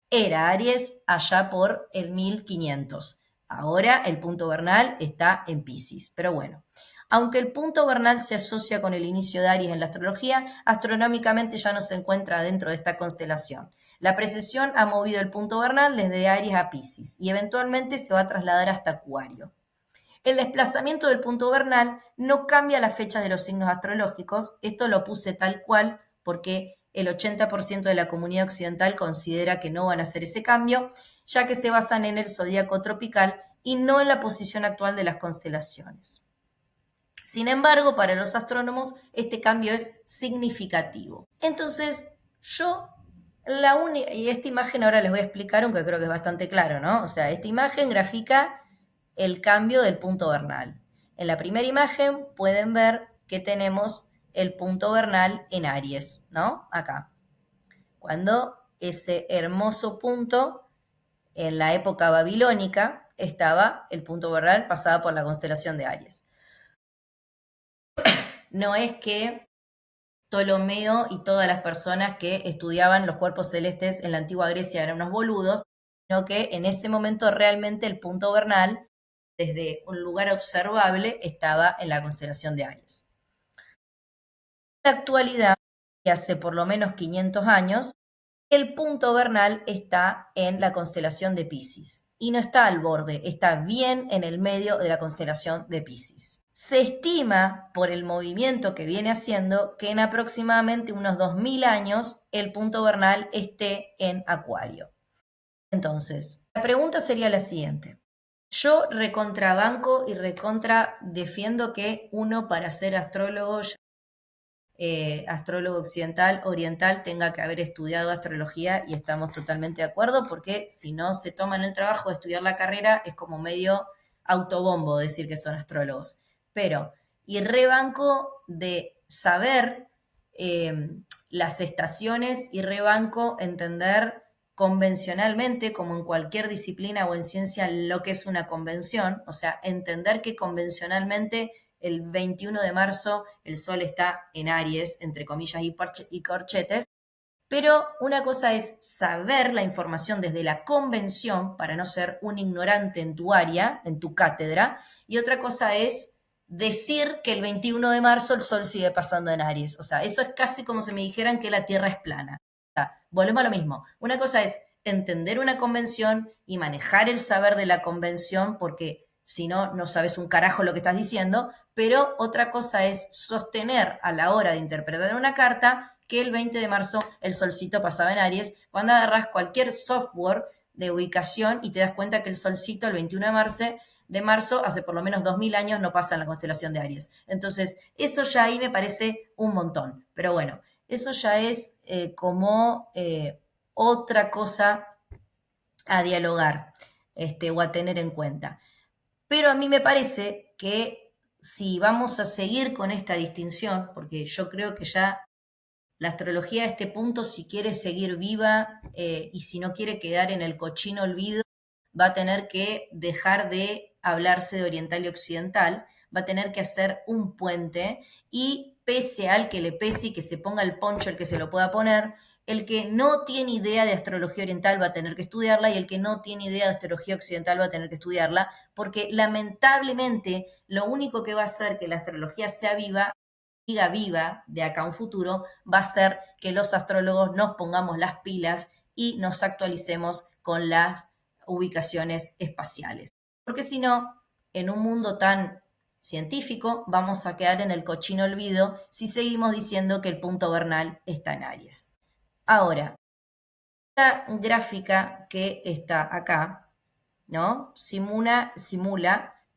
S1: Era Aries allá por el 1500. Ahora el punto vernal está en Piscis. Pero bueno, aunque el punto vernal se asocia con el inicio de Aries en la astrología, astronómicamente ya no se encuentra dentro de esta constelación. La precesión ha movido el punto vernal desde Aries a Piscis y eventualmente se va a trasladar hasta Acuario. El desplazamiento del punto vernal no cambia las fechas de los signos astrológicos, esto lo puse tal cual porque el 80% de la comunidad occidental considera que no van a hacer ese cambio, ya que se basan en el zodíaco tropical y no en la posición actual de las constelaciones. Sin embargo, para los astrónomos este cambio es significativo. Entonces, y esta imagen ahora les voy a explicar, aunque creo que es bastante claro, ¿no? O sea, esta imagen grafica el cambio del punto vernal. En la primera imagen pueden ver que tenemos el punto vernal en Aries, ¿no? Acá. Cuando ese hermoso punto, en la época babilónica, estaba el punto vernal, pasaba por la constelación de Aries. No es que Ptolomeo y todas las personas que estudiaban los cuerpos celestes en la antigua Grecia eran unos boludos, sino que en ese momento realmente el punto vernal, desde un lugar observable, estaba en la constelación de Aries. En la actualidad, y hace por lo menos 500 años, el punto vernal está en la constelación de Piscis y no está al borde, está bien en el medio de la constelación de Piscis. Se estima, por el movimiento que viene haciendo, que en aproximadamente unos 2000 años el punto vernal esté en Acuario. Entonces, la pregunta sería la siguiente. Yo recontrabanco y recontra defiendo que uno para ser astrólogo occidental, oriental, tenga que haber estudiado astrología y estamos totalmente de acuerdo porque si no se toman el trabajo de estudiar la carrera es como medio autobombo decir que son astrólogos. Pero, y rebanco de saber las estaciones y rebanco entender convencionalmente, como en cualquier disciplina o en ciencia, lo que es una convención, o sea, entender que convencionalmente el 21 de marzo el Sol está en Aries, entre comillas y corchetes, pero una cosa es saber la información desde la convención para no ser un ignorante en tu área, en tu cátedra, y otra cosa es decir que el 21 de marzo el Sol sigue pasando en Aries. O sea, eso es casi como si me dijeran que la Tierra es plana. O sea, volvemos a lo mismo. Una cosa es entender una convención y manejar el saber de la convención, porque si no, no sabes un carajo lo que estás diciendo, pero otra cosa es sostener a la hora de interpretar una carta que el 20 de marzo el solcito pasaba en Aries, cuando agarras cualquier software de ubicación y te das cuenta que el solcito el 21 de marzo, hace por lo menos 2000 años, no pasa en la constelación de Aries. Entonces, eso ya ahí me parece un montón. Pero bueno, eso ya es como otra cosa a dialogar o a tener en cuenta. Pero a mí me parece que si vamos a seguir con esta distinción, porque yo creo que ya la astrología a este punto, si quiere seguir viva y si no quiere quedar en el cochino olvido, va a tener que dejar de hablarse de oriental y occidental, va a tener que hacer un puente y pese al que le pese y que se ponga el poncho el que se lo pueda poner, El que no tiene idea de astrología oriental va a tener que estudiarla y el que no tiene idea de astrología occidental va a tener que estudiarla, porque lamentablemente lo único que va a hacer que la astrología sea viva, siga viva de acá a un futuro, va a ser que los astrólogos nos pongamos las pilas y nos actualicemos con las ubicaciones espaciales. Porque si no, en un mundo tan científico, vamos a quedar en el cochino olvido si seguimos diciendo que el punto vernal está en Aries. Ahora, esta gráfica que está acá, ¿no? Simula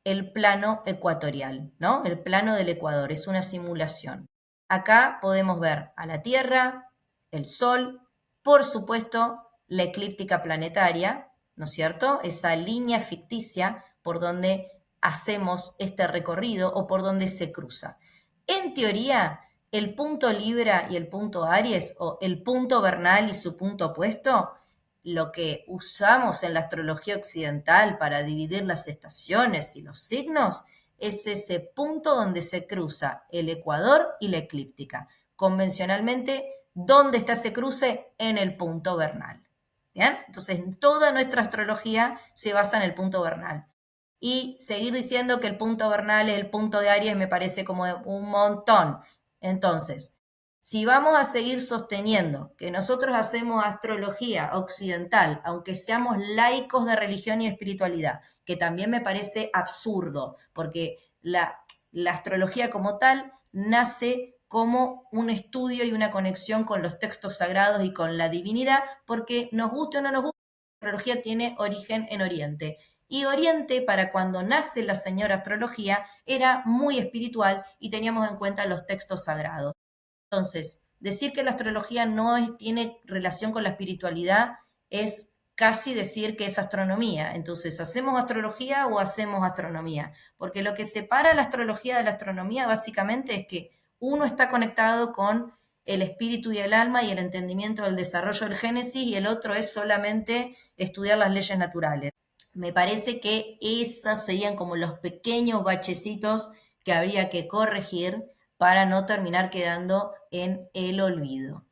S1: el plano ecuatorial, ¿no? El plano del Ecuador, es una simulación. Acá podemos ver a la Tierra, el Sol, por supuesto, la eclíptica planetaria, ¿no es cierto? Esa línea ficticia por donde hacemos este recorrido o por donde se cruza. En teoría, el punto Libra y el punto Aries, o el punto vernal y su punto opuesto, lo que usamos en la astrología occidental para dividir las estaciones y los signos, es ese punto donde se cruza el ecuador y la eclíptica. Convencionalmente, ¿dónde está ese cruce? En el punto vernal. ¿Bien? Entonces, toda nuestra astrología se basa en el punto vernal. Y seguir diciendo que el punto vernal es el punto de Aries me parece como un montón. Entonces, si vamos a seguir sosteniendo que nosotros hacemos astrología occidental, aunque seamos laicos de religión y espiritualidad, que también me parece absurdo, porque la astrología como tal nace como un estudio y una conexión con los textos sagrados y con la divinidad, porque nos guste o no nos guste, la astrología tiene origen en Oriente. Y Oriente, para cuando nace la señora astrología, era muy espiritual y teníamos en cuenta los textos sagrados. Entonces, decir que la astrología no tiene relación con la espiritualidad es casi decir que es astronomía. Entonces, ¿hacemos astrología o hacemos astronomía? Porque lo que separa la astrología de la astronomía básicamente es que uno está conectado con el espíritu y el alma y el entendimiento del desarrollo del Génesis y el otro es solamente estudiar las leyes naturales. Me parece que esos serían como los pequeños bachecitos que habría que corregir para no terminar quedando en el olvido.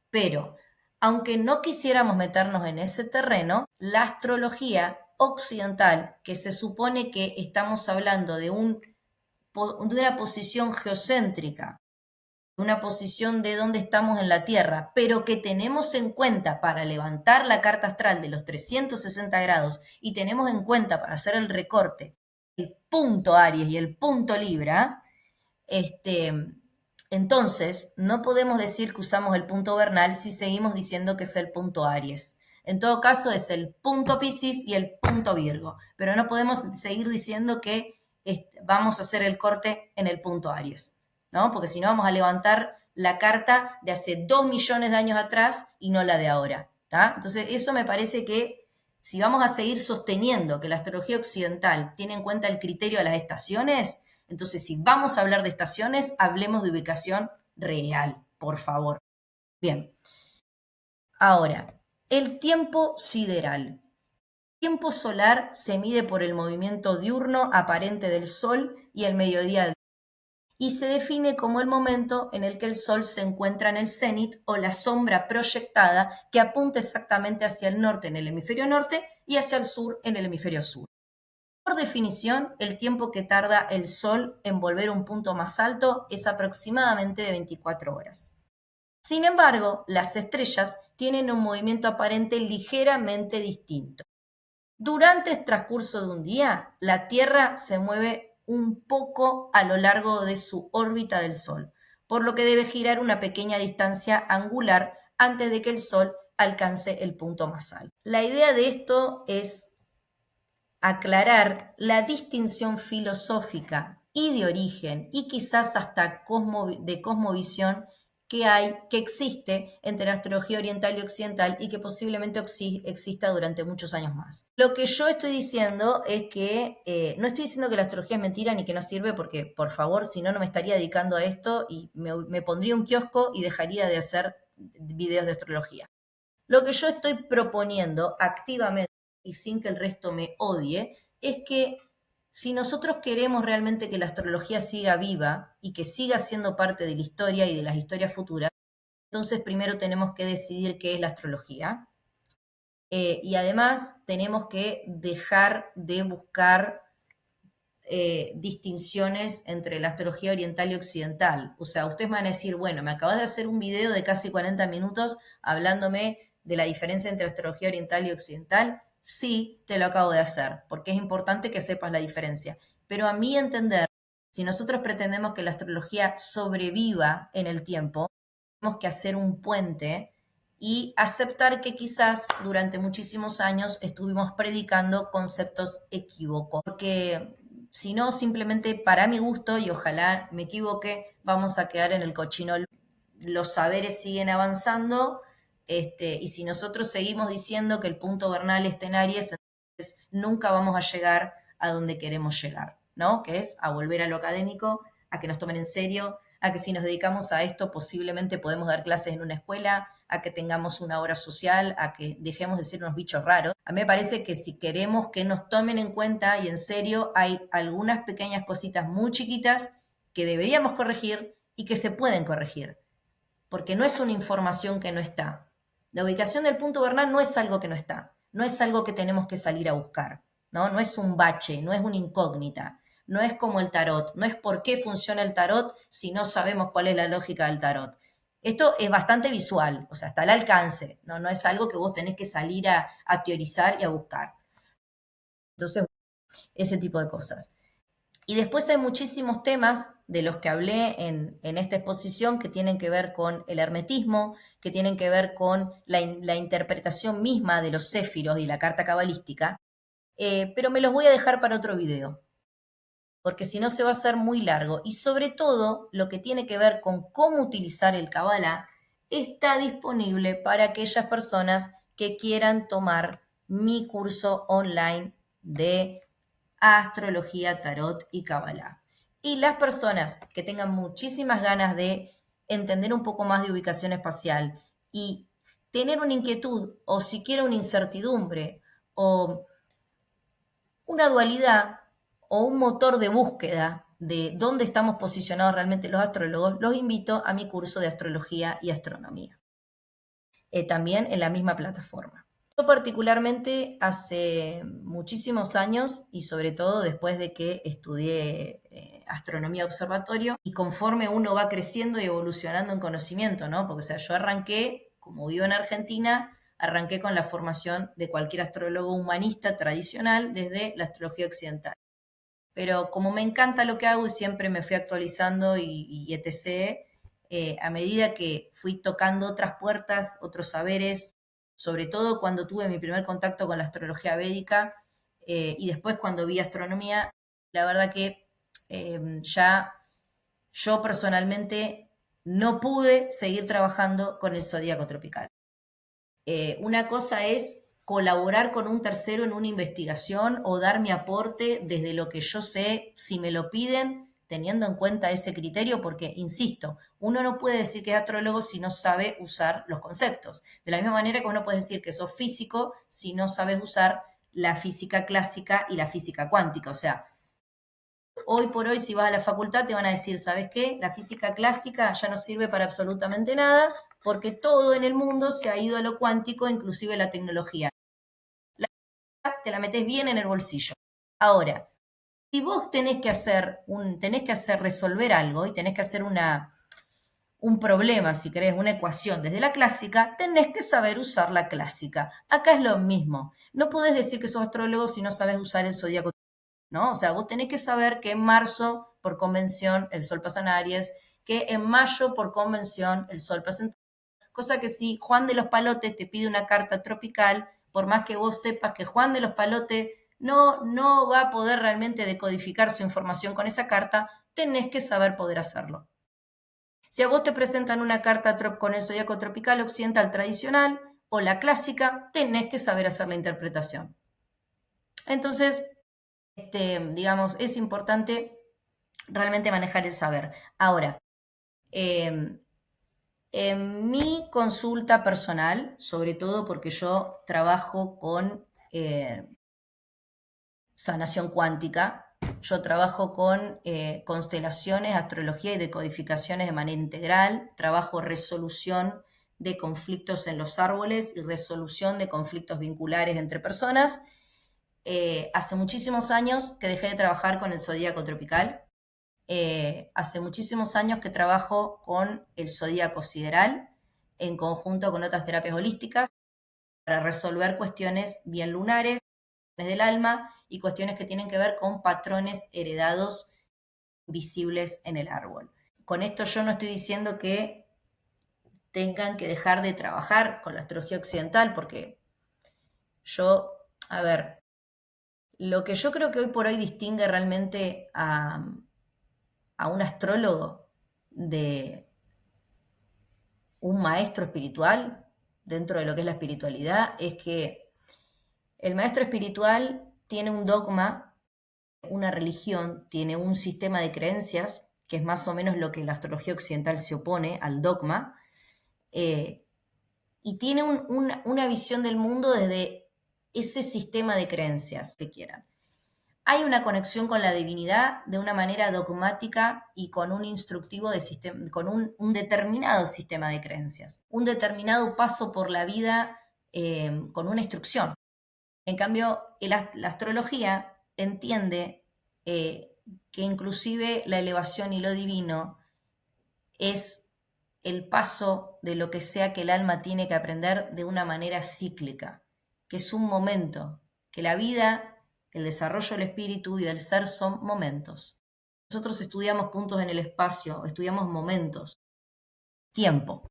S1: Pero, aunque no quisiéramos meternos en ese terreno, la astrología occidental, que se supone que estamos hablando de una posición geocéntrica, una posición de dónde estamos en la Tierra, pero que tenemos en cuenta para levantar la carta astral de los 360 grados y tenemos en cuenta para hacer el recorte el punto Aries y el punto Libra, entonces no podemos decir que usamos el punto vernal si seguimos diciendo que es el punto Aries. En todo caso es el punto Piscis y el punto Virgo, pero no podemos seguir diciendo que vamos a hacer el corte en el punto Aries, ¿no? Porque si no vamos a levantar la carta de hace 2 millones de años atrás y no la de ahora, ¿tá? Entonces eso me parece que si vamos a seguir sosteniendo que la astrología occidental tiene en cuenta el criterio de las estaciones, entonces si vamos a hablar de estaciones, hablemos de ubicación real, por favor. Bien, ahora, el tiempo sideral. El tiempo solar se mide por el movimiento diurno aparente del Sol y el mediodía del y se define como el momento en el que el Sol se encuentra en el cenit o la sombra proyectada que apunta exactamente hacia el norte en el hemisferio norte y hacia el sur en el hemisferio sur. Por definición, el tiempo que tarda el Sol en volver a un punto más alto es aproximadamente de 24 horas. Sin embargo, las estrellas tienen un movimiento aparente ligeramente distinto. Durante el transcurso de un día, la Tierra se mueve un poco a lo largo de su órbita del Sol, por lo que debe girar una pequeña distancia angular antes de que el Sol alcance el punto más alto. La idea de esto es aclarar la distinción filosófica y de origen y quizás hasta de cosmovisión que existe entre la astrología oriental y occidental y que posiblemente exista durante muchos años más. Lo que yo estoy diciendo es que no estoy diciendo que la astrología es mentira ni que no sirve porque, por favor, si no, no me estaría dedicando a esto y me pondría un kiosco y dejaría de hacer videos de astrología. Lo que yo estoy proponiendo activamente y sin que el resto me odie, es que si nosotros queremos realmente que la astrología siga viva y que siga siendo parte de la historia y de las historias futuras, Entonces primero tenemos que decidir qué es la astrología. Y además tenemos que dejar de buscar distinciones entre la astrología oriental y occidental. O sea, ustedes van a decir, bueno, me acabas de hacer un video de casi 40 minutos hablándome de la diferencia entre astrología oriental y occidental. Sí, te lo acabo de hacer, porque es importante que sepas la diferencia. Pero a mi entender, si nosotros pretendemos que la astrología sobreviva en el tiempo, tenemos que hacer un puente y aceptar que quizás durante muchísimos años estuvimos predicando conceptos equívocos. Porque si no, simplemente para mi gusto, y ojalá me equivoque, vamos a quedar en el cochinol. Los saberes siguen avanzando, y si nosotros seguimos diciendo que el punto vernal está en Aries, entonces nunca vamos a llegar a donde queremos llegar, ¿no? Que es a volver a lo académico, a que nos tomen en serio, a que si nos dedicamos a esto posiblemente podemos dar clases en una escuela, a que tengamos una obra social, a que dejemos de ser unos bichos raros. A mí me parece que si queremos que nos tomen en cuenta y en serio, hay algunas pequeñas cositas muy chiquitas que deberíamos corregir y que se pueden corregir, porque no es una información que no está. La ubicación del punto vernal no es algo que no está, no es algo que tenemos que salir a buscar, ¿no? No es un bache, no es una incógnita, no es como el tarot, no es por qué funciona el tarot si no sabemos cuál es la lógica del tarot. Esto es bastante visual, o sea, está al alcance, no es algo que vos tenés que salir a teorizar y a buscar. Entonces, ese tipo de cosas. Y después hay muchísimos temas de los que hablé en esta exposición que tienen que ver con el hermetismo, que tienen que ver con la interpretación misma de los céfiros y la carta cabalística, pero me los voy a dejar para otro video, porque si no se va a hacer muy largo. Y sobre todo, lo que tiene que ver con cómo utilizar el Kabbalah está disponible para aquellas personas que quieran tomar mi curso online de astrología, tarot y Kabbalah. Y las personas que tengan muchísimas ganas de entender un poco más de ubicación espacial y tener una inquietud o siquiera una incertidumbre o una dualidad o un motor de búsqueda de dónde estamos posicionados realmente los astrólogos, los invito a mi curso de astrología y astronomía. También en la misma plataforma. Yo particularmente hace muchísimos años y sobre todo después de que estudié astronomía observatorio y conforme uno va creciendo y evolucionando en conocimiento, ¿no? Porque o sea, yo arranqué, como vivo en Argentina, arranqué con la formación de cualquier astrólogo humanista tradicional desde la astrología occidental. Pero como me encanta lo que hago y siempre me fui actualizando y etc., a medida que fui tocando otras puertas, otros saberes, sobre todo cuando tuve mi primer contacto con la astrología védica y después cuando vi astronomía, la verdad que ya yo personalmente no pude seguir trabajando con el zodíaco tropical. Una cosa es colaborar con un tercero en una investigación o dar mi aporte desde lo que yo sé, si me lo piden, teniendo en cuenta ese criterio, porque, insisto, uno no puede decir que es astrólogo si no sabe usar los conceptos. De la misma manera que uno puede decir que sos físico si no sabes usar la física clásica y la física cuántica. O sea, hoy por hoy si vas a la facultad te van a decir, ¿sabes qué? La física clásica ya no sirve para absolutamente nada porque todo en el mundo se ha ido a lo cuántico, inclusive la tecnología. La te la metes bien en el bolsillo. Ahora, si vos tenés que hacer resolver algo y tenés que hacer un problema, si querés, una ecuación desde la clásica, tenés que saber usar la clásica. Acá es lo mismo. No podés decir que sos astrólogo si no sabes usar el zodíaco, ¿no? O sea, vos tenés que saber que en marzo, por convención, el sol pasa en Aries, que en mayo, por convención, el sol pasa en... Cosa que si Juan de los Palotes te pide una carta tropical, por más que vos sepas que Juan de los Palotes no va a poder realmente decodificar su información con esa carta, tenés que saber poder hacerlo. Si a vos te presentan una carta con el zodiaco tropical occidental tradicional o la clásica, tenés que saber hacer la interpretación. Entonces, digamos, es importante realmente manejar el saber. Ahora, en mi consulta personal, sobre todo porque yo trabajo con sanación cuántica, Yo trabajo con constelaciones, astrología y decodificaciones de manera integral. Trabajo resolución de conflictos en los árboles y resolución de conflictos vinculares entre personas. Hace muchísimos años que dejé de trabajar con el zodíaco tropical. Hace muchísimos años que trabajo con el zodíaco sideral en conjunto con otras terapias holísticas para resolver cuestiones bien lunares del alma y cuestiones que tienen que ver con patrones heredados visibles en el árbol. Con esto yo no estoy diciendo que tengan que dejar de trabajar con la astrología occidental, porque yo, a ver, lo que yo creo que hoy por hoy distingue realmente a un astrólogo de un maestro espiritual dentro de lo que es la espiritualidad es que el maestro espiritual tiene un dogma, una religión, tiene un sistema de creencias, que es más o menos lo que la astrología occidental se opone al dogma, y tiene una visión del mundo desde ese sistema de creencias que quieran. Hay una conexión con la divinidad de una manera dogmática y con un instructivo de sistema, con un determinado sistema de creencias, un determinado paso por la vida con una instrucción. En cambio, la astrología entiende que inclusive la elevación y lo divino es el paso de lo que sea que el alma tiene que aprender de una manera cíclica, que es un momento, que la vida, el desarrollo del espíritu y del ser son momentos. Nosotros estudiamos puntos en el espacio, estudiamos momentos, tiempo.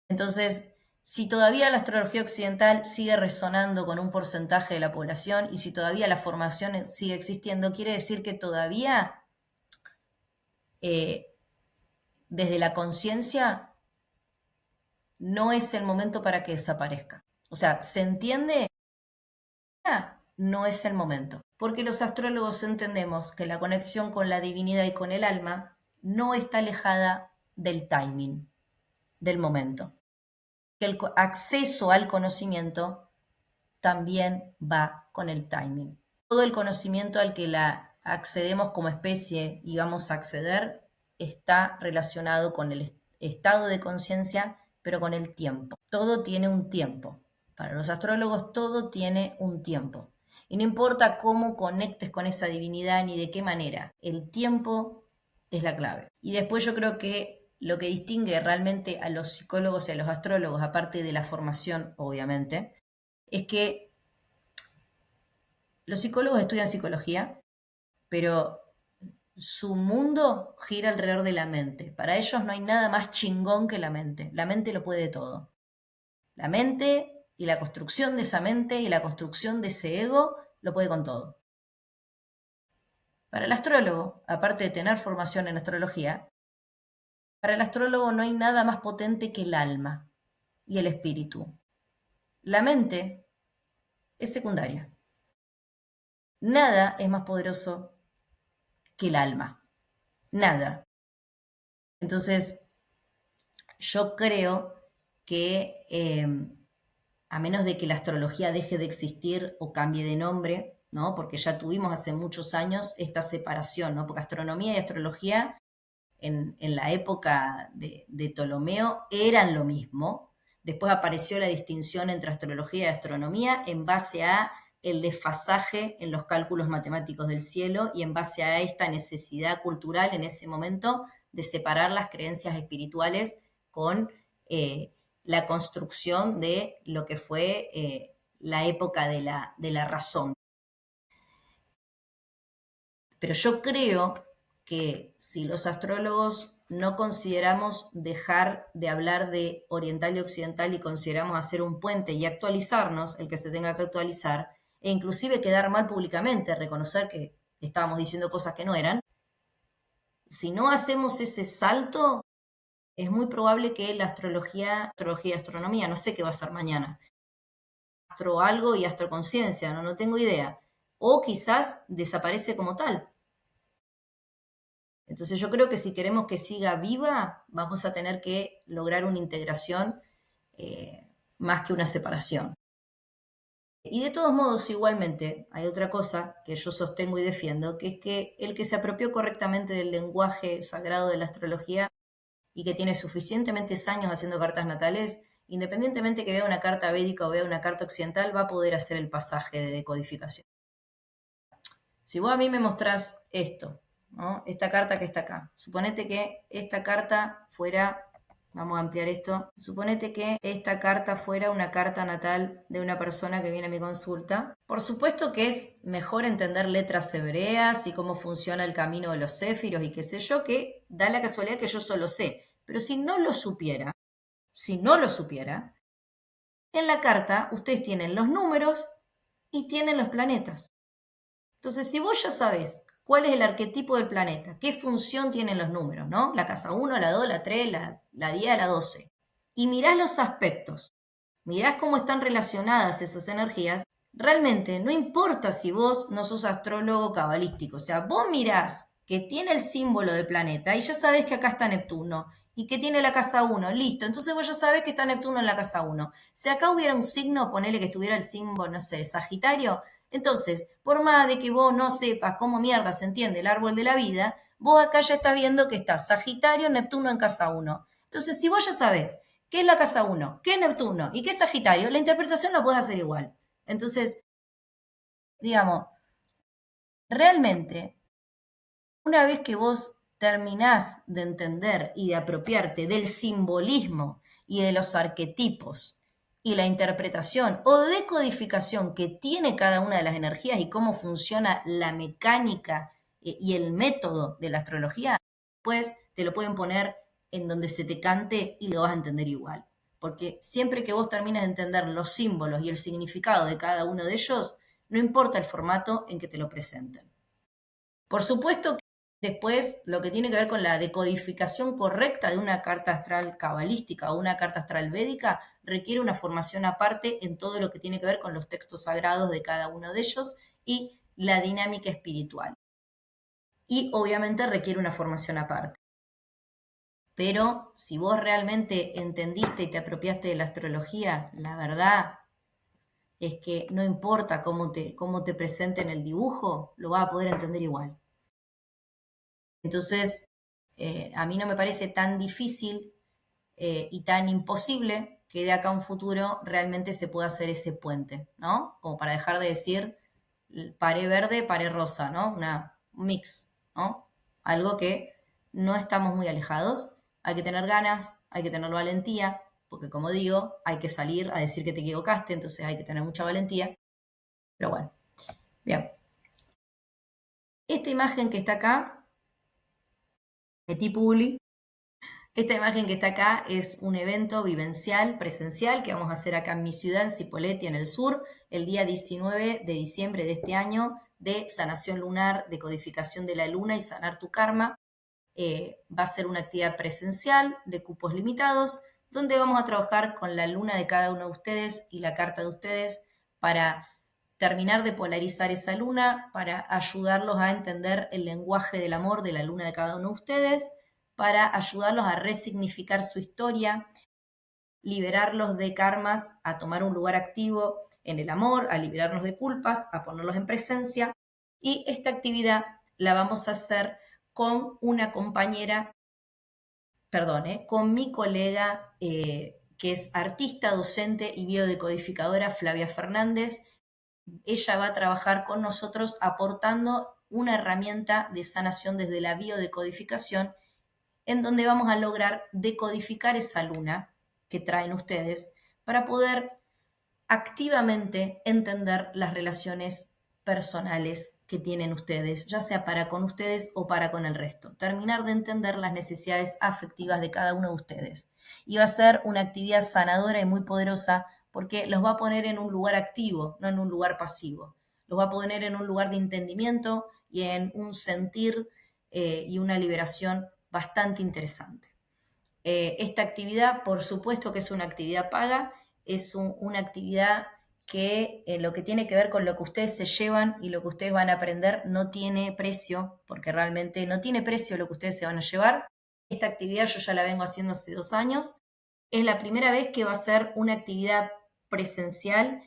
S1: Entonces, si todavía la astrología occidental sigue resonando con un porcentaje de la población y si todavía la formación sigue existiendo, quiere decir que todavía desde la conciencia no es el momento para que desaparezca. O sea, ¿se entiende? No es el momento. Porque los astrólogos entendemos que la conexión con la divinidad y con el alma no está alejada del timing, del momento. Que el acceso al conocimiento también va con el timing. Todo el conocimiento al que la accedemos como especie y vamos a acceder está relacionado con el estado de conciencia, pero con el tiempo. Todo tiene un tiempo. Para los astrólogos todo tiene un tiempo. Y no importa cómo conectes con esa divinidad ni de qué manera, el tiempo es la clave. Y después yo creo que lo que distingue realmente a los psicólogos y a los astrólogos, aparte de la formación, obviamente, es que los psicólogos estudian psicología, pero su mundo gira alrededor de la mente. Para ellos no hay nada más chingón que la mente. La mente lo puede todo. La mente y la construcción de esa mente y la construcción de ese ego lo puede con todo. Para el astrólogo, aparte de tener formación en astrología, para el astrólogo no hay nada más potente que el alma y el espíritu. La mente es secundaria. Nada es más poderoso que el alma. Nada. Entonces, yo creo que a menos de que la astrología deje de existir o cambie de nombre, ¿no? Porque ya tuvimos hace muchos años esta separación, ¿no? Porque astronomía y astrología en la época de Ptolomeo eran lo mismo. Después apareció la distinción entre astrología y astronomía en base a el desfasaje en los cálculos matemáticos del cielo y en base a esta necesidad cultural en ese momento de separar las creencias espirituales con la construcción de lo que fue la época de la razón. Pero yo creo que si los astrólogos no consideramos dejar de hablar de oriental y occidental y consideramos hacer un puente y actualizarnos, el que se tenga que actualizar, e inclusive quedar mal públicamente, reconocer que estábamos diciendo cosas que no eran, si no hacemos ese salto, es muy probable que la astrología y astronomía, no sé qué va a ser mañana, astro algo y astroconciencia, no tengo idea, o quizás desaparece como tal. Entonces yo creo que si queremos que siga viva, vamos a tener que lograr una integración más que una separación. Y de todos modos, igualmente, hay otra cosa que yo sostengo y defiendo, que es que el que se apropió correctamente del lenguaje sagrado de la astrología y que tiene suficientemente años haciendo cartas natales, independientemente que vea una carta védica o vea una carta occidental, va a poder hacer el pasaje de decodificación. Si vos a mí me mostrás esto, ¿no? Esta carta que está acá, suponete que esta carta fuera, vamos a ampliar esto, suponete que esta carta fuera una carta natal de una persona que viene a mi consulta. Por supuesto que es mejor entender letras hebreas y cómo funciona el camino de los céfiros y qué sé yo, que da la casualidad que yo solo sé. Pero si no lo supiera, en la carta ustedes tienen los números y tienen los planetas. Entonces, si vos ya sabés cuál es el arquetipo del planeta, qué función tienen los números, ¿no? La casa 1, la 2, la 3, la 10, la 12, y mirás los aspectos, mirás cómo están relacionadas esas energías, realmente no importa si vos no sos astrólogo cabalístico, o sea, vos mirás que tiene el símbolo del planeta y ya sabés que acá está Neptuno y que tiene la casa 1, listo, entonces vos ya sabés que está Neptuno en la casa 1. Si acá hubiera un signo, ponele que estuviera el símbolo, no sé, Sagitario, entonces, por más de que vos no sepas cómo mierda se entiende el árbol de la vida, vos acá ya estás viendo que está Sagitario, Neptuno en casa 1. Entonces, si vos ya sabés qué es la casa 1, qué es Neptuno y qué es Sagitario, la interpretación la podés hacer igual. Entonces, digamos, realmente, una vez que vos terminás de entender y de apropiarte del simbolismo y de los arquetipos y la interpretación o decodificación que tiene cada una de las energías y cómo funciona la mecánica y el método de la astrología, pues te lo pueden poner en donde se te cante y lo vas a entender igual. Porque siempre que vos termines de entender los símbolos y el significado de cada uno de ellos, no importa el formato en que te lo presenten. Por supuesto que después lo que tiene que ver con la decodificación correcta de una carta astral cabalística o una carta astral védica requiere una formación aparte en todo lo que tiene que ver con los textos sagrados de cada uno de ellos y la dinámica espiritual. Y obviamente requiere una formación aparte. Pero si vos realmente entendiste y te apropiaste de la astrología, la verdad es que no importa cómo te presenten el dibujo, lo vas a poder entender igual. Entonces, a mí no me parece tan difícil y tan imposible que de acá a un futuro realmente se pueda hacer ese puente, ¿no? Como para dejar de decir pared verde, pared rosa, ¿no? Un mix, ¿no? Algo que no estamos muy alejados. Hay que tener ganas, hay que tener valentía, porque como digo, hay que salir a decir que te equivocaste, entonces hay que tener mucha valentía. Pero bueno, bien. Esta imagen que está acá, Petit Publi, esta imagen que está acá es un evento vivencial, presencial, que vamos a hacer acá en mi ciudad, en Cipolletti, en el sur, el día 19 de diciembre de este año, de sanación lunar, de codificación de la luna y sanar tu karma. Va a ser una actividad presencial de cupos limitados, donde vamos a trabajar con la luna de cada uno de ustedes y la carta de ustedes para terminar de polarizar esa luna, para ayudarlos a entender el lenguaje del amor de la luna de cada uno de ustedes, para ayudarlos a resignificar su historia, liberarlos de karmas, a tomar un lugar activo en el amor, a liberarnos de culpas, a ponerlos en presencia. Y esta actividad la vamos a hacer con una compañera, con mi colega que es artista, docente y biodecodificadora, Flavia Fernández. Ella va a trabajar con nosotros aportando una herramienta de sanación desde la biodecodificación en donde vamos a lograr decodificar esa luna que traen ustedes para poder activamente entender las relaciones personales que tienen ustedes, ya sea para con ustedes o para con el resto. Terminar de entender las necesidades afectivas de cada uno de ustedes. Y va a ser una actividad sanadora y muy poderosa porque los va a poner en un lugar activo, no en un lugar pasivo. Los va a poner en un lugar de entendimiento y en un sentir y una liberación bastante interesante. Esta actividad, por supuesto que es una actividad paga, es una actividad que lo que tiene que ver con lo que ustedes se llevan y lo que ustedes van a aprender no tiene precio, porque realmente no tiene precio lo que ustedes se van a llevar. Esta actividad yo ya la vengo haciendo hace 2 años. Es la primera vez que va a ser una actividad presencial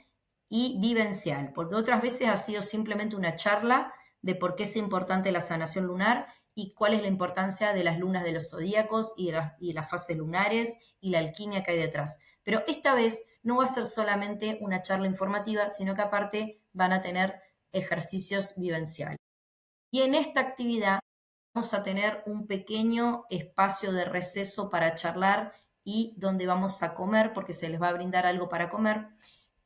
S1: y vivencial, porque otras veces ha sido simplemente una charla de por qué es importante la sanación lunar y cuál es la importancia de las lunas de los zodíacos y de las fases lunares y la alquimia que hay detrás. Pero esta vez no va a ser solamente una charla informativa, sino que aparte van a tener ejercicios vivenciales. Y en esta actividad vamos a tener un pequeño espacio de receso para charlar y donde vamos a comer, porque se les va a brindar algo para comer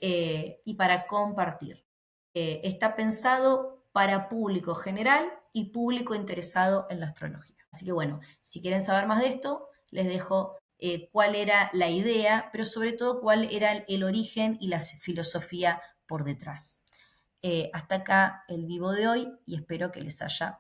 S1: y para compartir. Está pensado para público general y público interesado en la astrología. Así que bueno, si quieren saber más de esto, les dejo cuál era la idea, pero sobre todo cuál era el origen y la filosofía por detrás. Hasta acá el vivo de hoy y espero que les haya